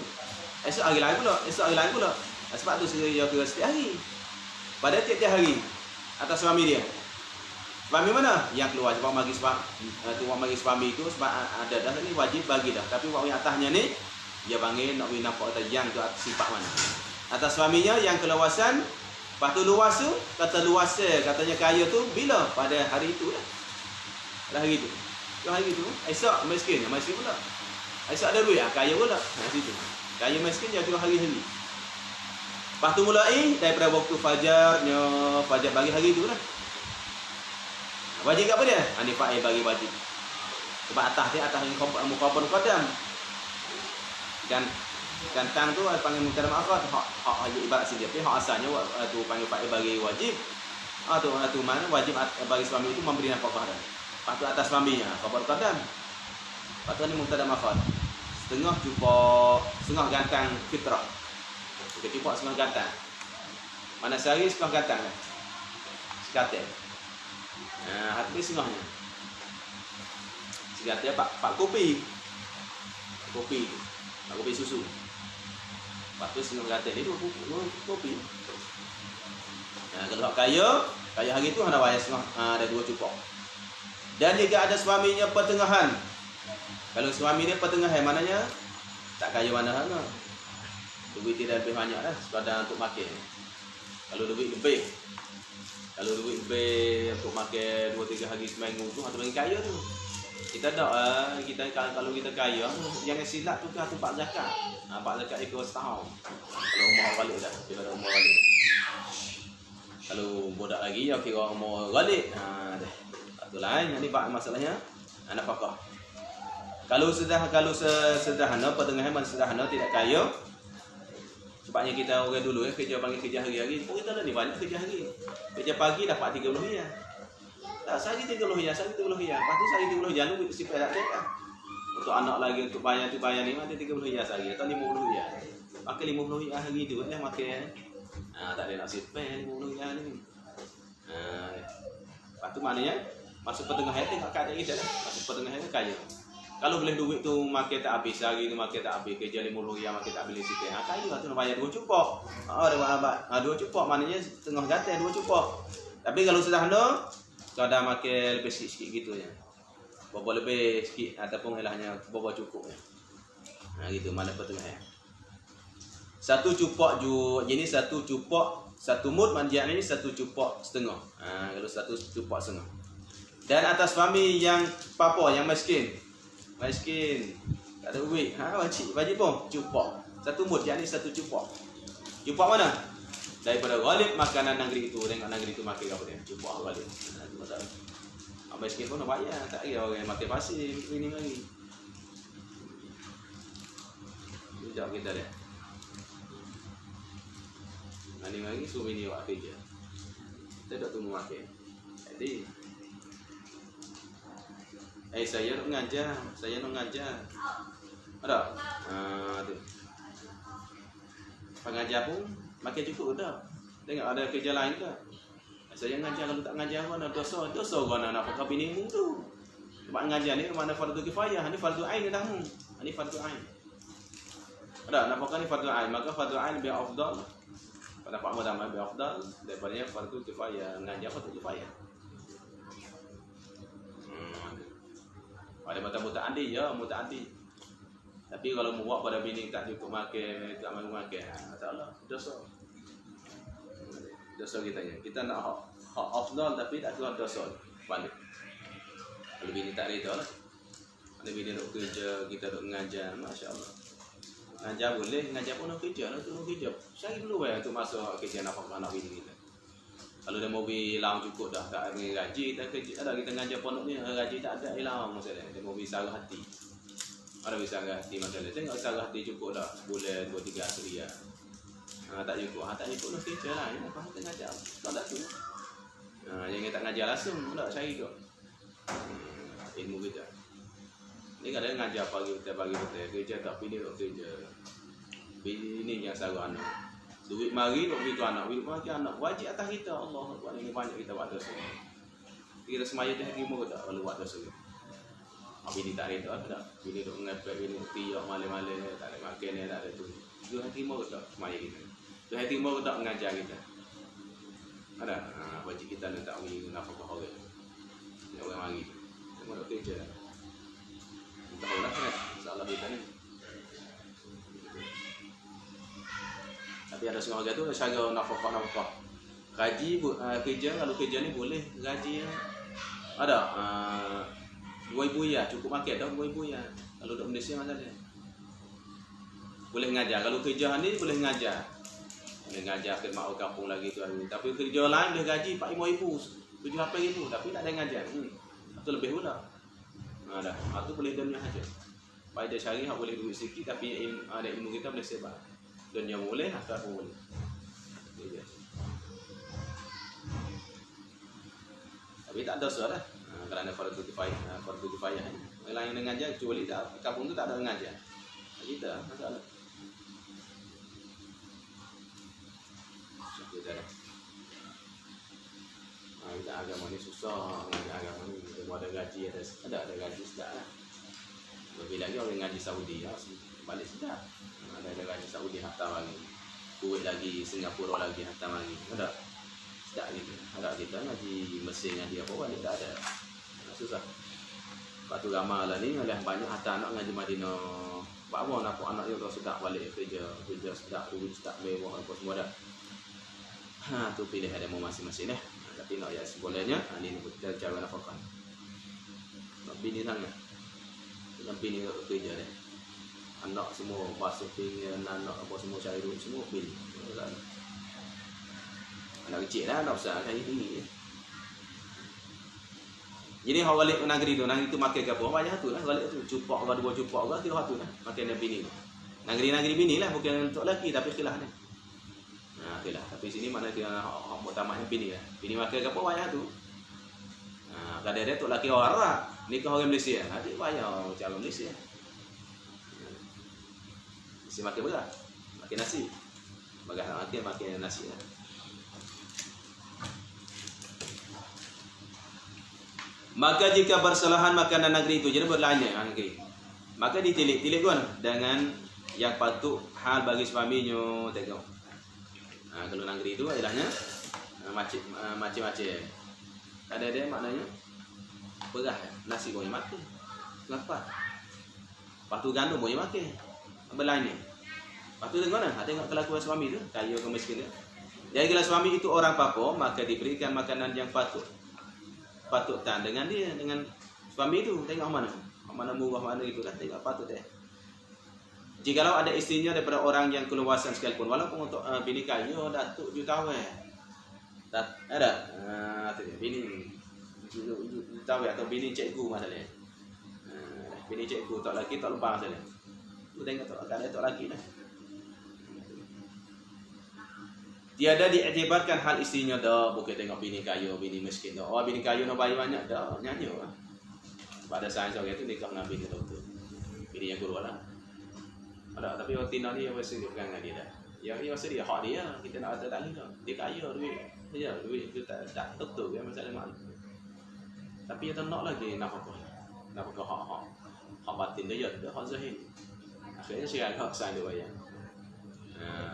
esok hari lain pula. Sebab tu saya kira setiap hari. Pada tiap-tiap hari atas suami dia. Suami mana? Yang keluar sebab bagi suami itu sebab ada dah ni wajib bagi dah. Tapi waktu yang atasnya ni dia panggil nak bagi nampak atas yang tu sifat mana. Atas suaminya yang keluasan, lepas tu luas tu kata luasnya katanya kaya tu bila pada hari itu lah. Pada hari itu. Hari itu esok miskin pula. Esok ada duit kaya pula. Situ. Kaya miskin dia tu hari-hari. Lepas tu mulai daripada waktu fajar bagi hari itu lah. Wajib apa dia? Ni fa'i bagi wajib. Sebab atas mukabun qadam. Dan gantang tu panggil muqaddam akhir hak ibarat sini tapi hak asalnya tu panggil fa'i bagi wajib. Tu mana wajib bagi suami itu memberi nafkah dah. Lepas tu atas suaminya mukabun qadam. Lepas tu ni muqaddam akhir. Setengah gantang fitrah. Kita setengah gantang. Mana sehari setengah gantang kan? Sekatel. Hati setengahnya. Sekatel pak kopi. Kopi tu. Pak kopi susu. Lepas tu setengah gatel ni dua kopi. Kalau kaya hari tu ada bayar setengah, ada 2 cupok. Dan jika ada suaminya pertengahan. Kalau suami dia pertengahan mananya tak kaya mana-mana. Duit tidak lebih banyak dah sekadar untuk makan. Kalau duit lebih untuk makan 2-3 hari seminggu tu atau bagi kaya tu. Kita dak kalau kita kaya jangan silap tu kan tempat zakat. Pak zakat ikut setahun. Kalau umur balik dah, bila dah umur balik. Kalau budak lagi ya kira umur balik. Dah. Satu lain ni pak masalahnya nafkah. Kalau sederhana pertengahan sederhana tidak kaya. Sebabnya kita orang dulu kerja panggil kerja hari-hari. Kita dah ni banyak kerja hari. Kerja pagi dapat 30 riyal. Tak sehari 30 riyal, Lepas tu sehari 30 riyal tu sifat tak ada. Untuk anak lagi untuk bayar ni ada 30 riyal sehari atau 50 riyal. Pakai 50 riyal hari tu makan. Tak ada nak sifat 50 riyal ni. Lepas tu maknanya masuk pertengahan tengok keadaan kita dah. Masuk pertengahan kaya. Kalau boleh duit tu makan tak habis, hari tu makan tak habis, kerja 50 riyal makan tak habis sikit. Kaya tu nak bayar 2 cupok. Ada abad. 2 cupok maknanya setengah gatal 2 cupok. Tapi kalau sederhana, kadang makan lebih sikit-sikit gitu je. Bobo lebih sikit ataupun ilahnya bobo cukup je. Gitu mana pertengahan. 1 cupok jadi 1 cupok 1 mud manjian ini 1 cupok setengah. Kalau 1 cupok setengah. Dan atas suami yang papa yang miskin tak ada duit wajib pun cupok 1 mud jadi 1 cupok. Cupok mana? Daripada ghalib makanan negeri itu. Tengok negeri itu makan apa dia? Cupok ghalib. Miskin pun nak bayar. Tak kira orang makan pasir ini lagi. Sekejap kita dia. Ini lagi suami ni buat kerja. Kita tak tunggu makan. Jadi saya nak mengajar. Ada? Tu. Pengajar pun makan cukup tak? Tengok ada kerja lain tak? Saya mengajar, kalau tak mengajar mana dosa guna nak pakai bini tu. Sebab mengajar ni mana fardu kifayah, ni fardu ain dah mu. Ni fardu ain. Ada nak pakai ni fardu ain, maka fardu ain lebih afdal. Pada Pak Madam lebih afdal daripada fardu kifayah. Mengajar fardu kifayah. Ada mata-mata andi ya, muta andi. Tapi kalau buat pada bini tak cukup makan, tak makan, tak Allah, dosa. dosa kita nak hak afdal tapi tak keluar dosa balik. Kalau bini tak reda lah. Ada bini nak kerja, kita nak mengajar, masya-Allah. Ngajar boleh, ngajar pun nak kerja, nak kerja. Cari dulu untuk masuk kerja nafkah anak bini kita. Kalau dia mobil hilang cukup dah, tak ada gaji, tak kerja. Ada kita ngajar pondok ni, gaji tak ada, hilang masalah. Dia mobil sarah hati. Ada bisa sarah hati masalah. Tengok sarah hati cukup dah, sebulan, 2-3 hari ya. Tak cukup, tak cukup nak kerja lah. Ini apa kita ngajar? Tak ada tu. Yang tak ngajar langsung, tak cari tu. Ilmu kita. Ni kadang ngajar pagi betul, kerja tak pilih tak kerja. Ini yang sarah anak. Duit mari nak bagi anak, duit mari anak. Wajib atas kita. Allah Akbar, ini banyak kita buat dosa. Kita semaya tu terima ke tak kalau buat dosa. Bini tak reda tak. Bini duk ngepek, bini duk tiak malam-malam tak ada makan, tak ada tu. Tuhan terima ke tak semaya kita. Tuhan terima ke tak mengajar kita. Ada wajib kita letak bagi nafkah orang. Yang orang mari. Semua nak kerja. Tahu lah kan, salah kita ni. Tapi ada setengah orang tu cara nafkah. Gaji kerja, kalau kerja ni boleh gaji ada 2,000 ya, cukup makan dah 2,000 ya. Kalau duduk Malaysia macam dia. Boleh ngajar. Kalau kerja ni boleh ngajar. Boleh ngajar khidmat orang kampung lagi tu hari. Tapi kerja lain boleh gaji 45,000, 78,000 tapi tak ada ngajar. Itu lebih pula. Dah. Itu boleh dunia saja. Baik dia cari hak boleh duit sikit tapi ada ilmu kita boleh sebar. Dunia boleh, akhirat pun boleh. Tapi tak ada dosa lah. Kerana fardu kifayah ni. Orang lain yang ngajar kecuali tak kampung tu tak ada ngajar. Kita masalah. Kita agama ni susah, agama ni semua ada gaji ada gaji sedap lah. Lebih lagi orang ngaji Saudi balik sedap. Ada gaji Saudi hantar lagi. Kuwait lagi, Singapura lagi hantar lagi. Ada sedap gitu. Ada kita ngaji Mesir, ngaji apa balik tak ada. Susah. Lepas tu ramai lah ni oleh banyak hantar anak ngaji Madinah. Buat apa nak anak dia sedap balik kerja sedap, duit sedap, mewah apa semua dah. Tu pilih ada mau masing-masing dah. Tapi nak ya sebolehnya ni kita cara nafkah. Nak bini sangat. Nak bini kerja dah. Anak semua basuh pinggan, anak apa semua cari duit semua bini. Anak kecil lah, anak besar cari tinggi. Jadi orang balik ke negeri tu makan ke apa? Banyak tu lah balik tu. Cupak ke 2 cupak ke 3 tu lah makan dengan bini. Negeri-negeri bini lah bukan untuk lelaki tapi khilaf ni. Okeylah. Tapi sini mana dia hak muktamadnya bini lah. Bini makan ke apa banyak tu. Kadang dia tu lelaki orang Arab, nikah orang Malaysia. Adik bayar calon Malaysia. Mesti makan berat. Makan nasi. Bagas makan nasi lah. Maka jika bersalahan makanan negeri itu, jadi berlainnya negeri. Maka ditilik kan dengan yang patut hal bagi suaminya tengok. Kalau negeri itu istilahnya macam-macam. Ada dia maknanya beras nasi boleh makan. Kenapa? Lepas tu gandum boleh makan. Berlainnya. Lepas tu tengok nah, tengok kelakuan suami tu, kaya ke miskin tu. Jadi kalau suami itu orang apa, maka diberikan makanan yang patut tan dengan dia, dengan suami itu. Tengok mana murah mana itu kan, tengok patut dia. Jikalau ada istrinya daripada orang yang keluasan sekalipun, walaupun untuk bini kaya datuk jutawan. Ada bini jutawan atau bini cikgu masalahnya. Bini cikgu tak laki tak lupa masalah. Tu tengok tak laki dah. Tiada diiktibarkan hal istrinya dah, bukan tengok bini kaya, bini miskin dah. Oh bini kaya nak bayar banyak dah, nyanyi lah. Pada sains orang itu nikah dengan bini doktor. Bini yang guru lah. Ada tapi orang tina ni mesti dia pegang dengan dia dah. Yang dia mesti dia hak dia, kita nak ada tak dah. Dia kaya duit. Ya, duit tu tak doktor kan masalah mak. Tapi dia tak nak lagi nafkah. Nafkah hak batin dia ada, hak zahir. Akhirnya saya hak sains dia bayar.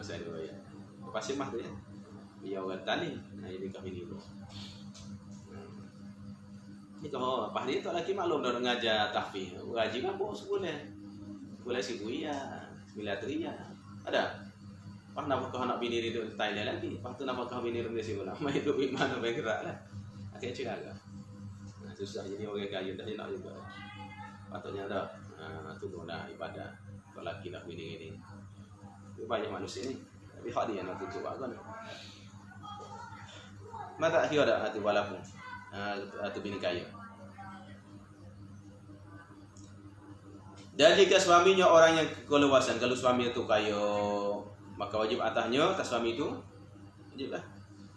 Sains dia bayar. Pasal mah tu ya. Dia orang tani, dia nikah bini tu. Ni kalau apa dia tak laki maklum dah ngajar tahfiz. Gaji kan bos sebulan. Sebulan 1,000 ya, 9 ya. Ada. Pas nafkah anak bini di Thailand lagi, pas tu nafkah bini di Malaysia pula. Mai hidup di mana baik gerak lah. Akhirnya cerita. Nah, susah jadi orang kaya dah nak juga. Patutnya dah tunggu dah ibadah. Kalau laki nak bini ini. Banyak manusia ni. Tapi hak dia nak tutup kan. Mata kira dah tu walaupun tu bini kaya. Dan jika suaminya orang yang kelewasan, kalau suami itu kaya, maka wajib atasnya, atas suami itu wajib lah.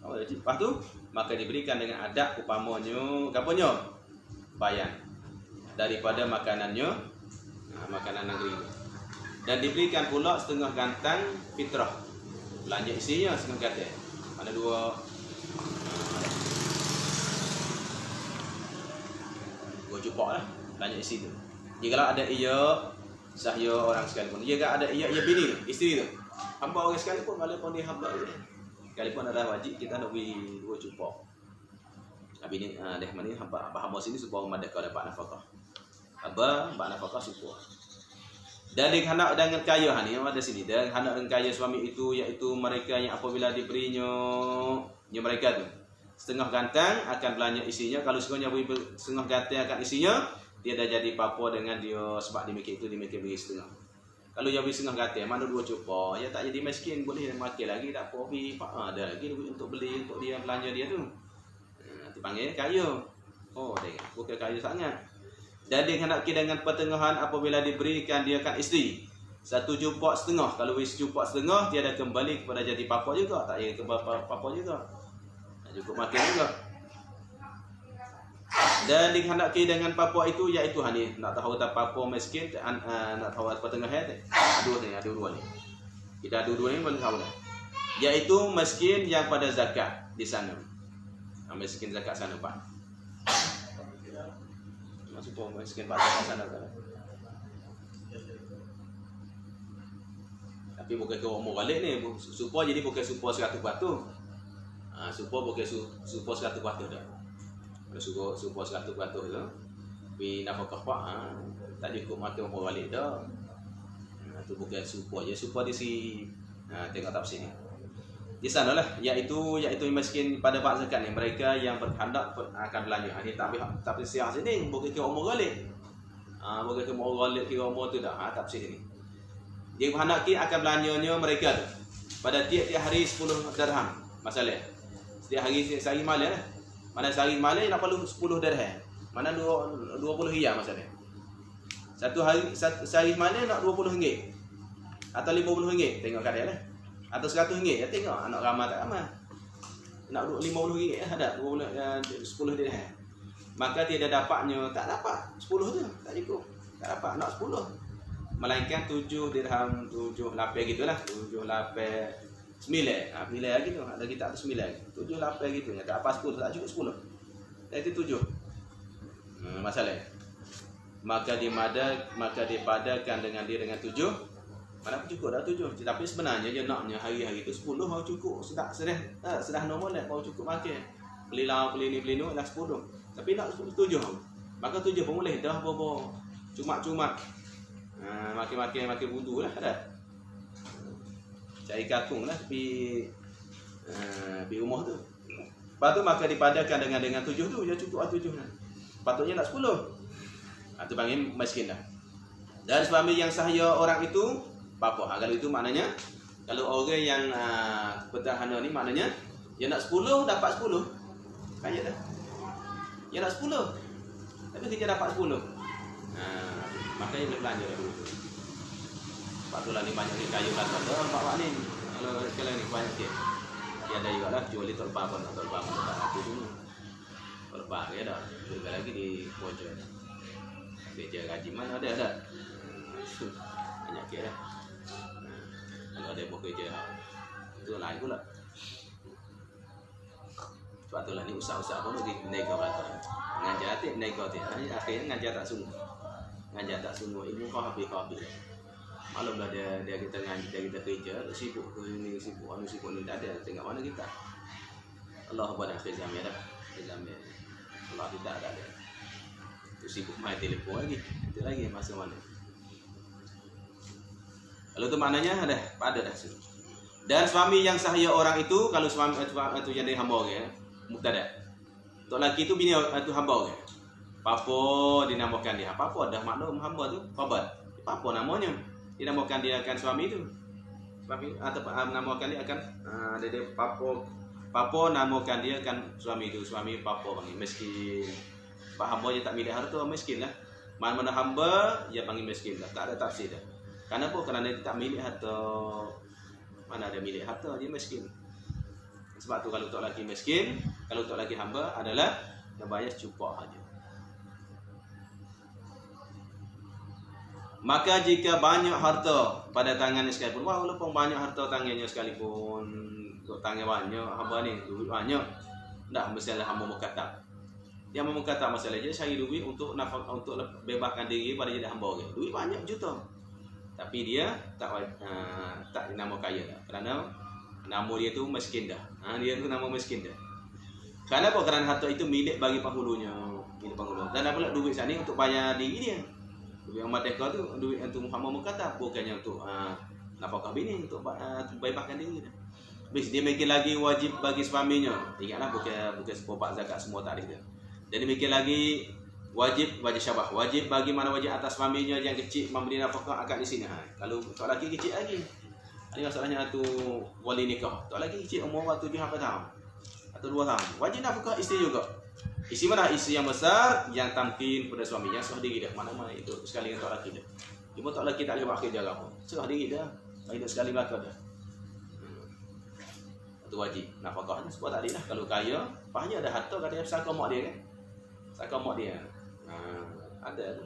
Wajib. Lepas tu, maka diberikan dengan adab upamanya, kapannya bayan daripada makanannya, makanan negeri. Dan diberikan pula setengah gantang fitrah. Belanja isinya setengah gantang. Mana dua jumpa lah belanja isi tu. Jika ada ia sahaya orang sekalipun, jika ada ia bini tu, isteri tu, hamba orang sekalipun walaupun dia hamba tu, sekalipun adalah wajib kita nak beri dua cupak. Tapi ni deh mana hamba sini supaya mereka dapat nafkah. Hamba nafkah supaya. Dan anak dengan kaya ni ada sini, dan anak dengan kaya suami itu iaitu mereka yang apabila diberinya mereka tu setengah gantang akan belanja isinya. Kalau sekiranya beri setengah gantang akan isinya, dia dah jadi apa dengan dia sebab dia mikir itu dia mikir beri setengah. Kalau dia beri setengah gantang mana dua cupa, ya tak jadi miskin boleh makan lagi tak apa beri ada lagi duit untuk beli untuk dia belanja dia tu. Tu panggil kaya. Oh tengok bukan kaya sangat. Jadi hendak dengan pertengahan apabila diberikan dia akan isteri satu cupak setengah. Kalau beri secupak setengah dia dah kembali kepada jadi papa juga, tak jadi ke papa juga. Cukup makan juga. Dan dihendaki dengan papa itu iaitu hani nak tahu tak papa miskin nak tahu apa tengah hat. Ada dua ni. Kita ada dua ni boleh tahu dah. Iaitu miskin yang pada zakat di sana. Miskin zakat sana Pak. Masuk pun miskin pada zakat sana kan. Tapi bukan ke umur balik ni, supaya jadi bukan supaya 100%. Supaya bukan supaya 100% dah. Kalau supaya 100% tu, tapi nafkah Pak tak cukup makan umur balik dah. Tu bukan supaya je, supaya di si tengok tafsir ni. Di sana lah, iaitu miskin pada bab zakat ni, mereka yang berkehendak akan belanja. Ini tapi siang sini bukan ke umur balik. Bukan ke umur balik kira umur tu dah, tafsir ni. Dia berhendaki akan belanjanya mereka tu pada tiap-tiap hari 10 dirham. Masalah. Setiap hari sehari malam lah. Mana sehari malam nak perlu 10 dirham. Mana 20 riyal masalah. Sehari malam nak 20 ringgit. Atau 50 ringgit tengok kadang lah. Atau 100 ringgit ya tengok anak ramai tak ramai. Nak 50 ringgit ada 10 dirham. Maka dia dah dapatnya tak dapat 10 tu tak cukup. Tak dapat nak 10. Melainkan 7 dirham 7 lapis gitulah 7 lapis 9 9 lagi tu ada kita tu 9 7 lapis gitu ya tak apa 10 tak cukup 10 jadi 7 masalah maka dipadakan dengan dia dengan 7 mana pun cukup dah 7 tapi sebenarnya dia naknya hari-hari tu 10 mau cukup sudah normal lah mau cukup makan beli lauk beli ni dah 10 tapi nak 7 maka 7 pun boleh dah bobo cuma-cuma makin budu lah dah. Cari kakung lah di rumah tu. Lepas tu maka dipadakan dengan 7 tu, dia cukup 7 lah. Patutnya nak 10. Tu panggil miskin dah. Dan suami yang sahaya orang itu apa? Kalau itu maknanya kalau orang yang petahana ni maknanya dia nak 10 dapat 10. Kaya dah. Dia nak 10. Tapi kita dapat 10. Makanya boleh belanja dulu. Sebab tu lah ni banyak ni kayu belakang tu. Pak ni kalau sekarang ni banyak sikit. Dia ada juga lah jual di tolpa pun. Tolpa pun tak aku dulu. Tolpa dia dah. Juga lagi di pojok. Beja gaji mana ada. Banyak sikit lah. Kalau ada buat kerja itu lain pula. Sebab tu lah ni usaha-usaha pun lagi nega belakang. Ngajar tak nega tak. Akhirnya ngajar tak sungguh. Ngajar tak semua ilmu kau habis. Maklumlah dia kita ngajar kita kerja sibuk ni sibuk ni tak ada tengok mana kita. Allah pada akhir zaman dah. Zaman Allah tidak ada. Tu sibuk main telefon lagi. Itu lagi masa mana. Kalau tu maknanya dah pada dah suruh. Dan suami yang sahaya orang itu, kalau suami itu jadi hamba ya, mubtada. Untuk lelaki itu bini itu hamba ya. Papo dinamakan dia. Papo dah maklum hamba tu, pabat. Papo namanya. Dinamakan dia akan suami itu. Suami atau namakan dia akan dia papo. Papo namakan dia akan suami itu. Suami papo panggil miskin. Pak hamba je tak milik harta miskin lah. Mana-mana hamba dia panggil miskin lah. Tak ada tafsir dah. Kenapa? Kerana dia tak milik harta. Mana ada milik harta, dia miskin. Sebab tu kalau untuk lelaki miskin, kalau untuk lelaki hamba adalah yang bayar cukup aja. Maka jika banyak harta pada tangannya sekalipun, walaupun banyak harta tangannya sekalipun, untuk tangan banyak, hamba ni duit banyak, tak mestilah hamba mukatab. Dia mukatab masalah je cari duit untuk untuk bebaskan diri pada jadi hamba orang. Duit banyak juta. Tapi dia tak nama kaya dah. Kerana nama dia tu miskin dah. Dia tu nama miskin dah. Kenapa? Kerana harta itu milik bagi penghulunya. Milik penghulu. Dan apa pula duit sana untuk bayar diri dia. Duit yang merdeka tu, duit untuk Muhammad Mukatab. Bukannya untuk nafkah bini, untuk bebaskan diri dia. Habis dia mikir lagi wajib bagi suaminya. Ingatlah bukan sepopak zakat semua tak ada. Jadi mikir lagi wajib syabah, wajib bagi mana wajib atas suaminya yang kecil memberi nafkah akan di sini. Kalau tok lagi kecil lagi. Ini masalahnya tu wali nikah. Tok lagi kecil umur 7 tahun atau 2 tahun. Wajib nafkah isteri juga. Isteri mana? Isteri yang besar yang tamkin pada suaminya serah diri dah. Mana-mana itu sekali dengan tok laki dah. Cuma tok laki tak boleh akhir jaga apa. Serah diri dah. Hidup sekali belaka dah. Itu wajib nafkahnya sebab tak ada lah. Kalau kaya, banyak ada harta katanya saka mak dia kan. Saka mak dia. Ada tu.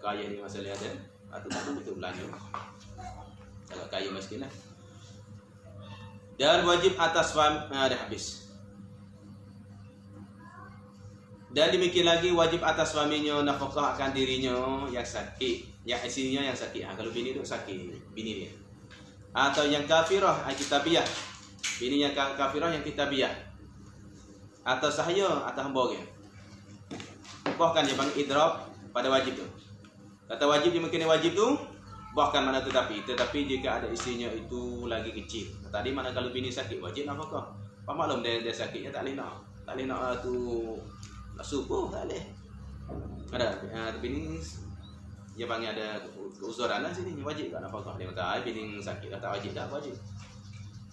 Kaya ni masalah ada. Atau tak betul belanja. Kalau kaya miskin lah. Dan wajib atas suami dah habis. Dan demikian lagi wajib atas suaminya nafkah akan dirinya yang sakit, yang istrinya yang sakit. Kalau bini tu sakit, bini dia. Atau yang kafirah, kitabiyah. Bini yang kafirah yang kitabiyah. Atau sahaya atau hamba dia. Bahkan dia panggil idrab pada wajib tu. Kata wajib dia mungkin wajib tu bahkan mana tetapi jika ada istrinya itu lagi kecil. Tadi mana kalau bini sakit wajib nafkah. Pak maklum dia sakitnya tak boleh nak. Tak boleh nak tu subuh tak boleh. Ada bini dia panggil ada keuzuran lah sini wajib tak nafkah. Dia kata bini sakit tak wajib dah wajib.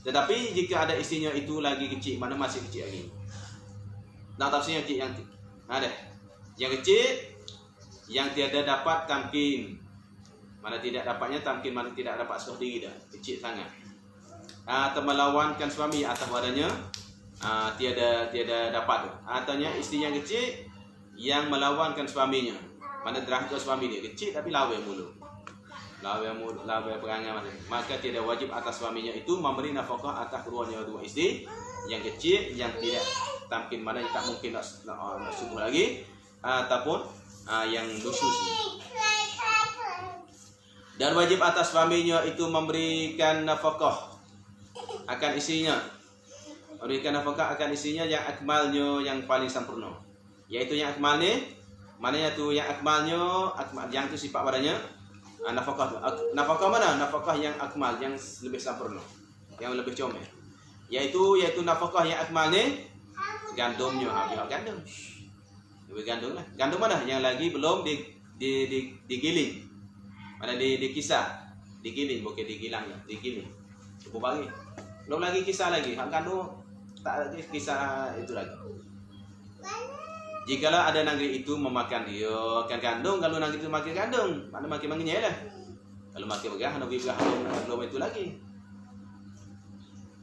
Tetapi jika ada istrinya itu lagi kecil, mana masih kecil lagi. Nak tafsirnya kecil yang ada. Yang kecil yang tiada dapat tamkin. Mana tidak dapatnya tamkin, mana tidak dapat serah diri dah. Kecil sangat. Atau melawankan suami atas badannya tiada dapat. Ataunya isteri yang kecil yang melawankan suaminya. Mana derhaka suami dia kecil tapi lawa mulu. Lawa perangai mana. Maka tiada wajib atas suaminya itu memberi nafkah atas keduanya dua isteri yang kecil yang tidak tamkin, mana tak mungkin nak subuh lagi. Ataupun yang nusyuz. Dan wajib atas suaminya itu memberikan nafkah akan istrinya. Memberikan nafkah akan istrinya yang akmalnya yang paling sempurna. Yaitu yang akmal ni, mananya tu yang akmalnya, yang tu sifat badannya nafkah tu. Nafkah mana? Nafkah yang akmal, yang lebih sempurna, yang lebih comel. Yaitu nafkah yang akmal ni gandumnya, habis gandum. Lebih gandum lah. Gandum mana? Yang lagi belum digiling. Mana dikisar. Digiling, bukan digilang ya. Digiling. Cukup bagi. Belum lagi kisar lagi. Hak gandum tak lagi kisar itu lagi. Jikalau ada negeri itu memakan dia kan gandum, kalau negeri itu makan gandum, mana makin mengenyai lah. Kalau makin begah, negeri begah belum itu lagi.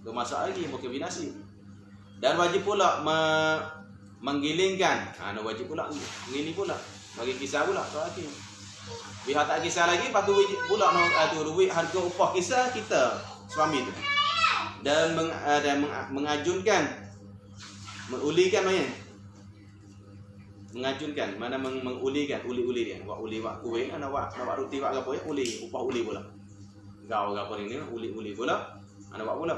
Belum masak lagi, bukan binasi. Dan wajib pula menggilingkan. Wajib pula mengiling pula. Bagi kisah pula tu lagi. Biar tak kisah lagi, lepas tu pula duit harga upah kisah kita suami tu. Dan mengajunkan, mengulikan mana? Mengajunkan, mana mengulikan, uli dia. Buat uli buat kuih, nak buat roti buat apa ya? Uli, upah uli pula. Gau apa ini? Uli pula. Anak buat pula.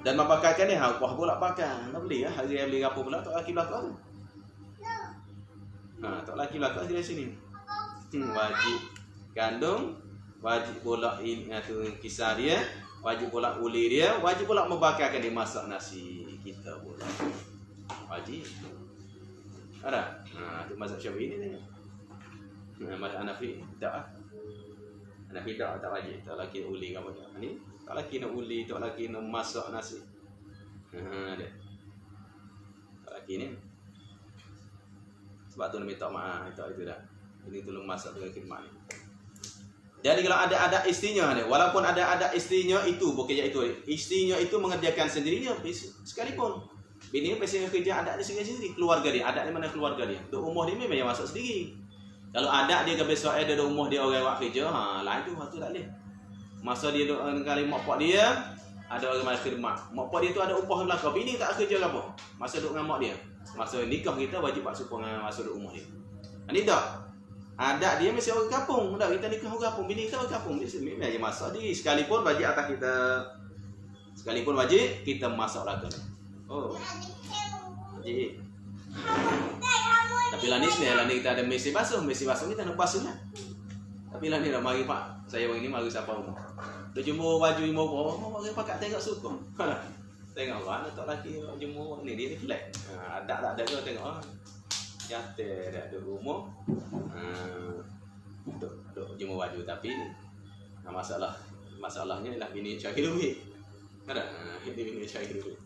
Dan mempakaikan ni, upah pula pakai. Nak beli ya, hari beli apa pula? Tak laki belakang. Tak laki belakang di sini. Wajib gandum, wajib pula ini tu kisah dia, wajib pula uli dia, wajib pula membakarkan dia masak nasi kita pula. Wajib. Ada. Nah, itu mazhab Syafi'i ni. Mazhab Hanafi tak. Hanafi tak wajib. Tak laki uli ke apa. Ni tak laki nak uli, tak laki nak masak nasi. Ada. Tak laki ni. Sebab tu nak minta maaf, itu dah. Ini tolong masak dengan khidmat ni. Jadi kalau ada adat istrinya ni, walaupun ada adat istrinya itu bukan itu. Istrinya itu mengerjakan sendirinya sekalipun. Bini biasanya kerja adat dia sendiri, keluarga dia. Adat di mana keluarga dia. Duk rumah dia memang yang masak sendiri. Kalau adat dia ke besok ada rumah dia orang buat kerja, lain tu tak boleh. Masa dia duk kali mak pak dia, ada orang mai khidmat. Mak pak dia tu ada upah belaka. Bini tak kerja apa. Masa duk dengan mak dia. Masa nikah kita wajib buat supaya dengan masa duk rumah dia. Ini tak. Adat dia mesti orang kampung. Dah kita nikah orang kampung, bini kita orang kampung. Memang aja masak dia. Sekalipun wajib atas kita. Sekalipun wajib kita masak belaka. Oh. Wajib. Tapi lah ni sebenarnya lah ni kita ada mesin basuh kita nak basuhnya. Tapi lah ni dah mari pak, saya bang ini mari siapa rumah. Dia jemur baju jemur apa, mari pakat tengok suka. Tengok mana tak laki jemur ni dia ni flat. Adat tak ada ke tengok. Jatuh dah duduk rumah. Duduk jemur baju tapi masalahnya ialah bini cari duit. Ada. Ini bini cari duit.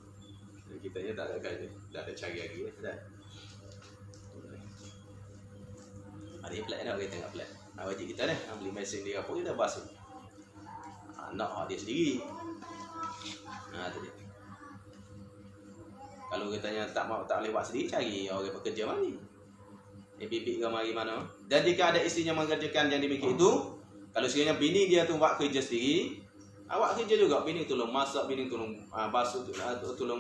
Kita nya tak ada kerja, tak ada cari lagi dah. Hari flat dah kita tengok flat. Wajib kita dah beli mesin dia apa kita basuh. Nak dia sendiri. Tu dia. Kalau katanya tak boleh buat sendiri, cari orang pekerja mari. Bibik ke mari mana. Dan jika ada isterinya mengerjakan yang demikian itu, kalau sekiranya bini dia tu buat kerja sendiri, awak kerja juga, bini tolong masak, bini tolong basuh, tolong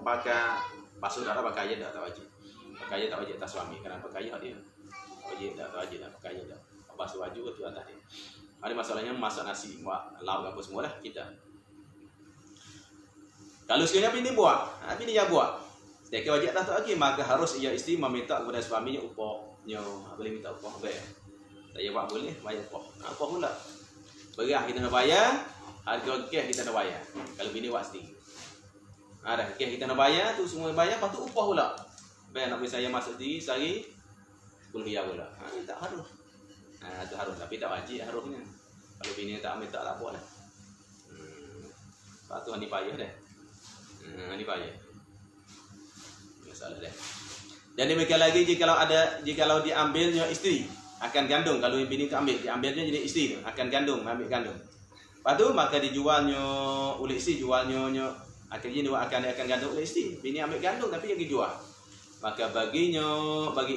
bakar, basuh dah bakar aja dah tak wajib. Bakar aja tak wajib atas suami, kerana bakar aja dia. Wajib tak wajib dah bakar aja dah. Basuh baju tu atas dia. Ada masalahnya masak nasi, buat lauk apa semua dah kita. Kalau sekiranya bini buat, bini yang buat. Jika wajib atas tu lagi, maka harus ia isteri meminta kepada suaminya upahnya. Boleh minta upah bayar. Saya buat boleh, bayar upah. Upah pula. Berah kita nak bayar, harga kes kita nak bayar. Kalau bini buat sendiri. Ada kes kita nak bayar, tu semua bayar, lepas tu upah pula. Bayar nak beri saya masuk sendiri, sehari 10 riyal pula. Tak harus. Itu harus, tapi tak wajib harusnya. Kalau bini tak minta, tak apa dah. Lepas tu ni payah dah. Ni payah. Masalah dah. Dan demikian lagi jikalau diambilnya isteri akan gandum. Kalau bini tu diambilnya jadi isteri tu akan gandum, ambil gandum. Lepas tu maka dijualnya oleh isteri, jualnya akhirnya dia akan gandum oleh isteri. Bini ambil gandum tapi yang dijual. Maka bagi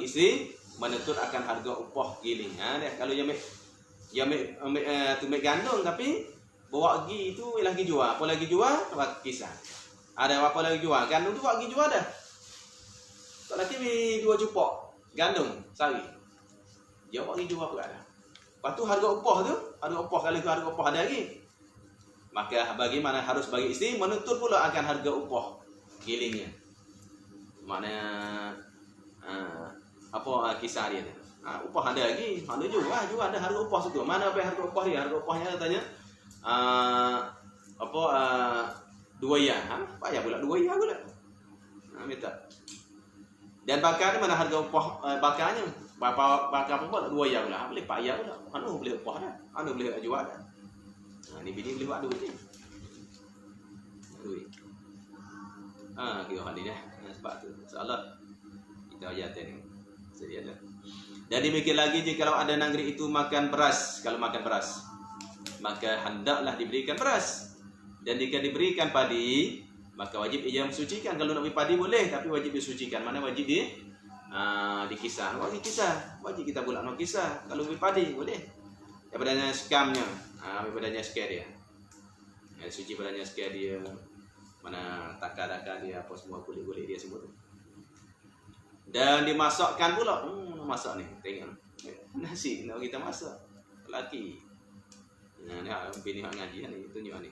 isteri menuntut akan harga upah giling. Kalau dia ambil gandum tapi bawa pergi tu ialah pergi jual. Apa lagi jual? Kisah. Ada apa lagi jual? Gandum tu buat pergi jual dah. Tak lagi 2 cupok gandum sehari. Dia buat pergi jual pula dah. Lepas tu harga upah kalau harga upah ada lagi. Maka bagaimana harus bagi isteri menuntut pula akan harga upah gilingnya. Maknanya apa kisah dia tu. Upah ada lagi, ada juga ada harga upah situ. Mana apa harga upah dia? Harga upahnya katanya 2 ya. Payah pula 2 ya pula. Minta. Dan bakar mana harga upah bakarnya? Bakar pun 2 ya pula. Boleh payah pula. Anu boleh upah dah. Anu boleh jual dah. Ni bini boleh buat duit ni. Duit. Kira hal ni dah. Sebab tu insya-Allah kita ajar ni. Sedia dah. Dan demikian lagi jikalau ada negeri itu makan beras, kalau makan beras maka hendaklah diberikan beras. Dan jika diberikan padi, maka wajib ia mensucikan. Kalau nak beri padi boleh, tapi wajib disucikan. Mana wajib dikisah. Wajib kita pula nak kisah. Kalau beri padi boleh. Daripadanya skamnya, daripadanya skar dia. Suci padanya skar dia. Mana takar-takar dia, apa semua kulit-kulit dia semua tu. Dan dimasakkan pula. Masak ni, tengok. Nasi nak kita masak. Lelaki. Ni bini hak ngaji ni, tunjuk ni.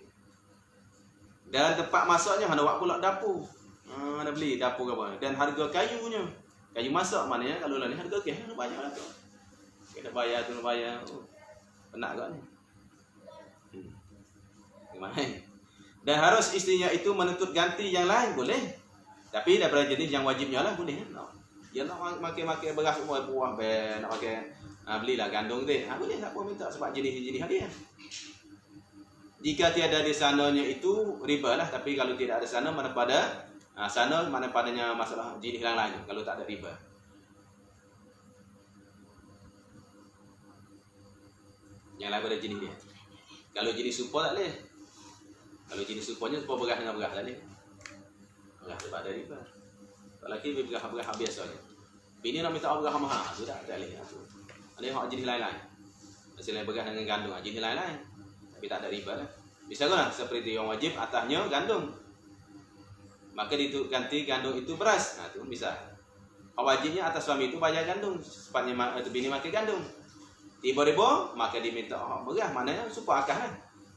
Dan tempat masaknya hendak buat pula dapur. Ada beli dapur ke apa. Dan harga kayunya. Kayu masak maknanya kalau lah ni harga kes banyaklah tu. Kita bayar tu bayar. Penat kat ni. Gimana? Dan harus istrinya itu menuntut ganti yang lain boleh. Tapi daripada jenis yang wajibnya lah boleh. Dia nak makan beras semua buah nak pakai belilah gandum tu. Boleh tak apa minta sebab jenis-jenis hadiah. Jika tiada di sananya itu riba lah. Tapi kalau tidak ada sana mana pada sana mana padanya masalah jenis yang lain. Kalau tak ada riba. Yang lain pada jenis dia. Kalau jenis supor tak boleh. Kalau jenis supornya supor beras dengan beras tak boleh. Beras sebab ada riba. Kalau lelaki beras biasanya. Bini nak minta beras mahal. Tu tak boleh. Ada yang jenis lain-lain. Misalnya beras dengan gandum. Jenis lain-lain. Tapi tak ada riba lah. Bisa kan seperti yang wajib atasnya gandum. Maka ganti gandum itu beras. Itu bisa. Wajibnya atas suami itu bayar gandum. Sepatnya bini makan gandum. Tiba-tiba maka diminta beras, maknanya supur akah kan.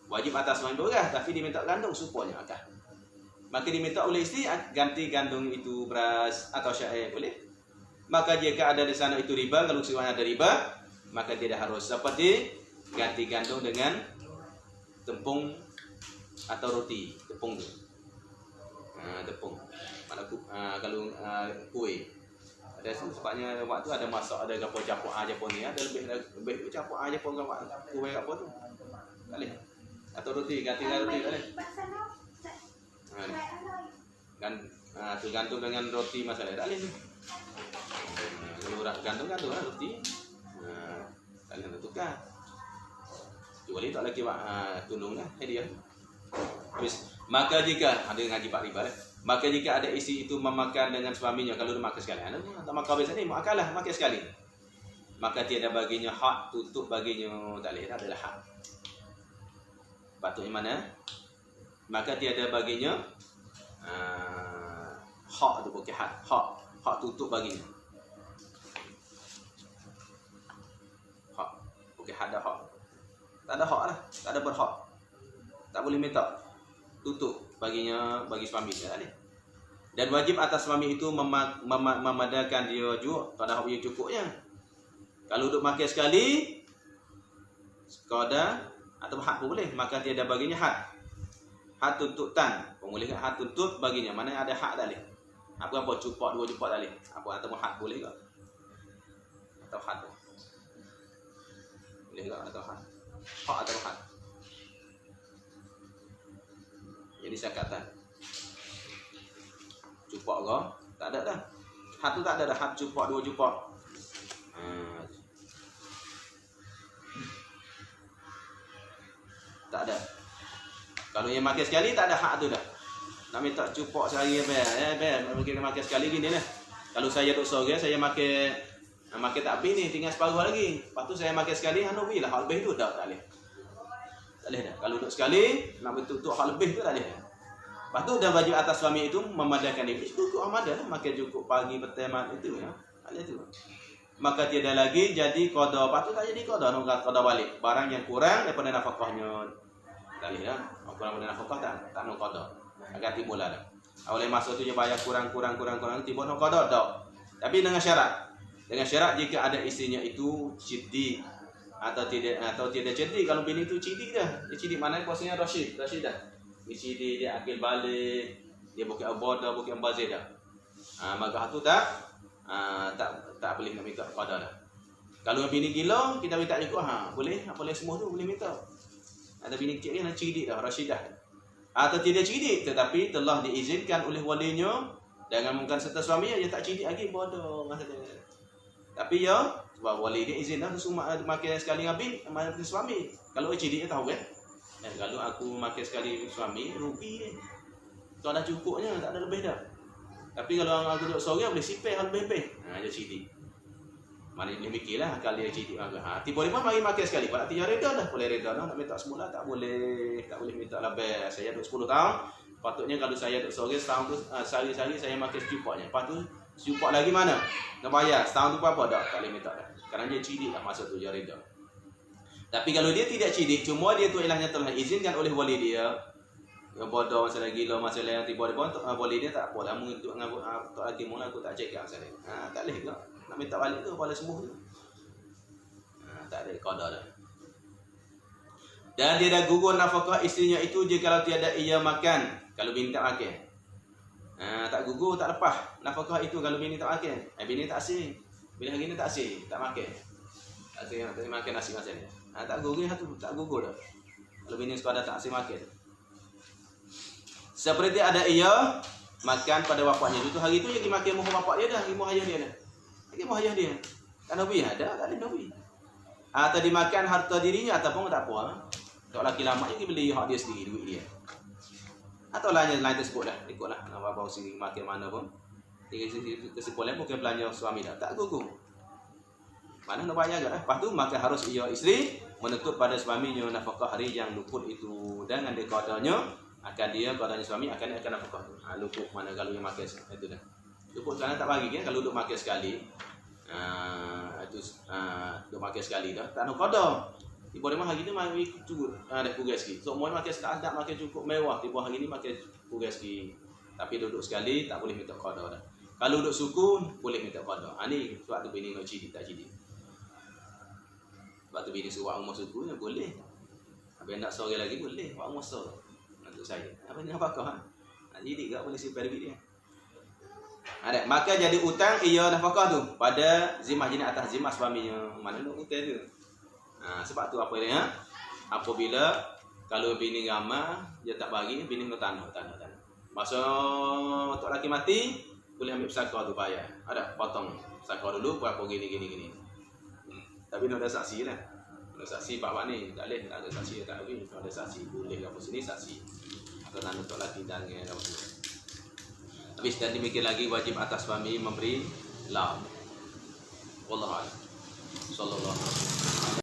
Wajib atas suami beras tapi diminta gandum supurnya akah. Maka diminta oleh isteri ganti gandum itu beras atau syair boleh. Maka jika ada di sana itu riba, kalau sekiranya ada riba, maka tidak harus seperti ganti gandum dengan tepung atau roti, tepung tu. Tepung. Kalau kuih. Ada sebabnya waktu ada masak ada gapo campur Jepun ni ada lebih campur Jepun dengan kuih apa tu. Tak boleh. Atau roti ganti dengan roti tak boleh. Kan tergantung dengan roti masalah tak boleh ni. Kalau gantung lah roti. Tak boleh tukar. Kecuali tak lagi tolong lah hadiah. Habis maka jika ada ngaji Pak Riba maka jika ada isteri itu memakan dengan suaminya kalau dia makan sekali, tak makan biasa ni makanlah makan sekali. Maka tiada baginya hak tutup baginya tak boleh adalah hak. Patutnya mana? Maka tiada baginya hak tu bukan hak tutup baginya. Hak bukan ada hak. Tak ada hak lah, tak ada berhak. Tak boleh minta tutup baginya bagi suami tak boleh. Dan wajib atas suami itu memadakan dia juga pada hak yang cukupnya. Kalau duduk makan sekali sekadar atau hak pun boleh, maka tiada baginya hak. Hak tuntutan, boleh ke hak tuntut baginya, mana ada hak tak boleh. Apa cupak 2 cupak tak boleh. Apa atau hak boleh ke? Atau hak tu. Boleh ke atau hak? Hak atau hak? Jadi saya kata cupak ke? Tak ada dah. Hak tu tak ada dah. Hak cupak 2 cupak. Tak ada. Kalau yang makan sekali tak ada hak tu dah. Nak minta cupak sehari mungkin makan sekali gini lah. Kalau saya duduk sore saya makan tak habis ni tinggal separuh lagi. Lepas tu saya makan sekali bilah hak lebih tu tak boleh. Tak boleh dah. Kalau duduk sekali nak betul-betul hak lebih tu tak boleh. Lepas tu dah wajib atas suami itu memadaikan diri. Cukup amadah lah. Makan cukup pagi, petang, malam itu ya. Ada tu. Maka tiada lagi jadi qada. Lepas tu tak jadi qada. Nak qada balik. Barang yang kurang daripada nafkahnya. Tak boleh dah. Kurang daripada nafkah tak nak qada. Agak timbul lah dah. Oleh masa tu dia bayar kurang. Tiba nak qada tak. Tapi dengan syarat. Dengan syarat jika ada istrinya itu cidi. Atau tidak cidi. Kalau bini tu cidi dah. Dia cidi mana kuasanya Rashid dah. Cidi dia akil balik, dia bukan abodah, bukan bazir dah. Maka tu tak boleh nak minta qada dah. Kalau bini gila, kita minta juga boleh, boleh semua tu boleh minta. Ada bini kecil yang cidi dah, Rashidah. Atau tidak cidi tetapi telah diizinkan oleh walinya dengan mungkin serta suaminya dia tak cidi lagi bodoh maksudnya. Tapi ya sebab wali dia izin dah semua makan sekali habis sama suami. Kalau cidi dia tahu kan? Kalau aku makan sekali suami, rugi ni. Tu ada cukupnya, tak ada lebih dah. Tapi kalau aku duduk sore, boleh sipeh lebih-lebih. Dia cidi. Mana dia mikirlah, kalau dia cidi. Tiba-tiba mari makan sekali. Kalau dia reda dah, boleh reda dah. Nak minta semula, tak boleh minta lebih. Saya duduk 10 tahun. Patutnya kalau saya duduk sore, setahun tu, sehari-hari saya makan secupaknya. Lepas tu, secupak lagi mana? Nak bayar. Setahun tu apa? Tak boleh minta dah. Kerana dia cidi lah masa tu, dia reda. Tapi kalau dia tidak cidik, cuma dia tu ilahnya telah izinkan oleh wali dia. Yang bodoh masalah gila, masalah yang tiba-tiba wali dia tak apa lah. Untuk tak lagi mula aku tak cekap masalah. Tak boleh ke? Nak minta balik tu, kepala sembuh tu. Tak ada qada dah. Dan dia dah gugur nafkah istrinya itu jika tiada ia makan. Kalau bini tak makan. Tak gugur, tak lepas nafkah itu kalau bini tak makan. Bini tak asyik. Bini hari ni tak asyik, tak makan. Tak asyik nak makan nasi macam ni. Tak gugur tu, tak gugur dah. Kalau bini sekadar tak asyik makan. Seperti ada ia makan pada bapaknya itu hari itu dia pergi makan muka bapak dia dah, muka ayah dia dah. Lagi muka ayah dia. Tak Nabi ada, tak ada Nabi. Atau dimakan harta dirinya ataupun tak apa. Kalau laki lama je beli hak dia sendiri, duit dia. Atau lain tersebut lah, ikutlah apa-apa sendiri makan mana pun. Kesimpulan bukan belanja suami dah, tak gugur. Mana nak bayar agak. Lepas tu maka harus ia isteri menuntut pada suaminya nafkah hari yang luput itu. Dan dengan kodanya akan dia kodanya suami akan nafkah tu. Luput mana kalau yang makan itu dah. Luput kerana tak bagi kan kalau duk makan sekali. Duk makan sekali dah. Tak nak koda. Tiba hari hari ni mari cukup ada kugas sikit. So semua makan tak makan cukup mewah. Tiba hari ni makan kugas sikit. Tapi duduk sekali tak boleh minta koda dah. Kalau duduk suku boleh minta koda. Ni sebab tu bini nak cidi tak cidi. Sebab tu bini suruh umur suku ya boleh. Habis nak sore lagi boleh. Wak umur sore. Untuk saya. Apa ni apa kau? Jadi tak boleh simpan duit dia. Ada. Maka jadi utang ia nafkah tu pada zimah jenis atas zimah suaminya. Mana nak utang tu? Sebab tu apa dia? Apabila kalau bini ramah dia tak bagi, bini nak tanah. Masa tok laki mati boleh ambil pusaka tu bayar. Ada potong pusaka dulu berapa gini. Tapi nak ada saksi lah. Ada saksi bapak ni tak boleh, tak ada saksi tak boleh. Kalau ada saksi boleh apa sini saksi. Atau tanah tok laki dan apa semua. Habis dan dimikir lagi wajib atas suami memberi lauk. Wallahu a'lam. Sallallahu alaihi wasallam.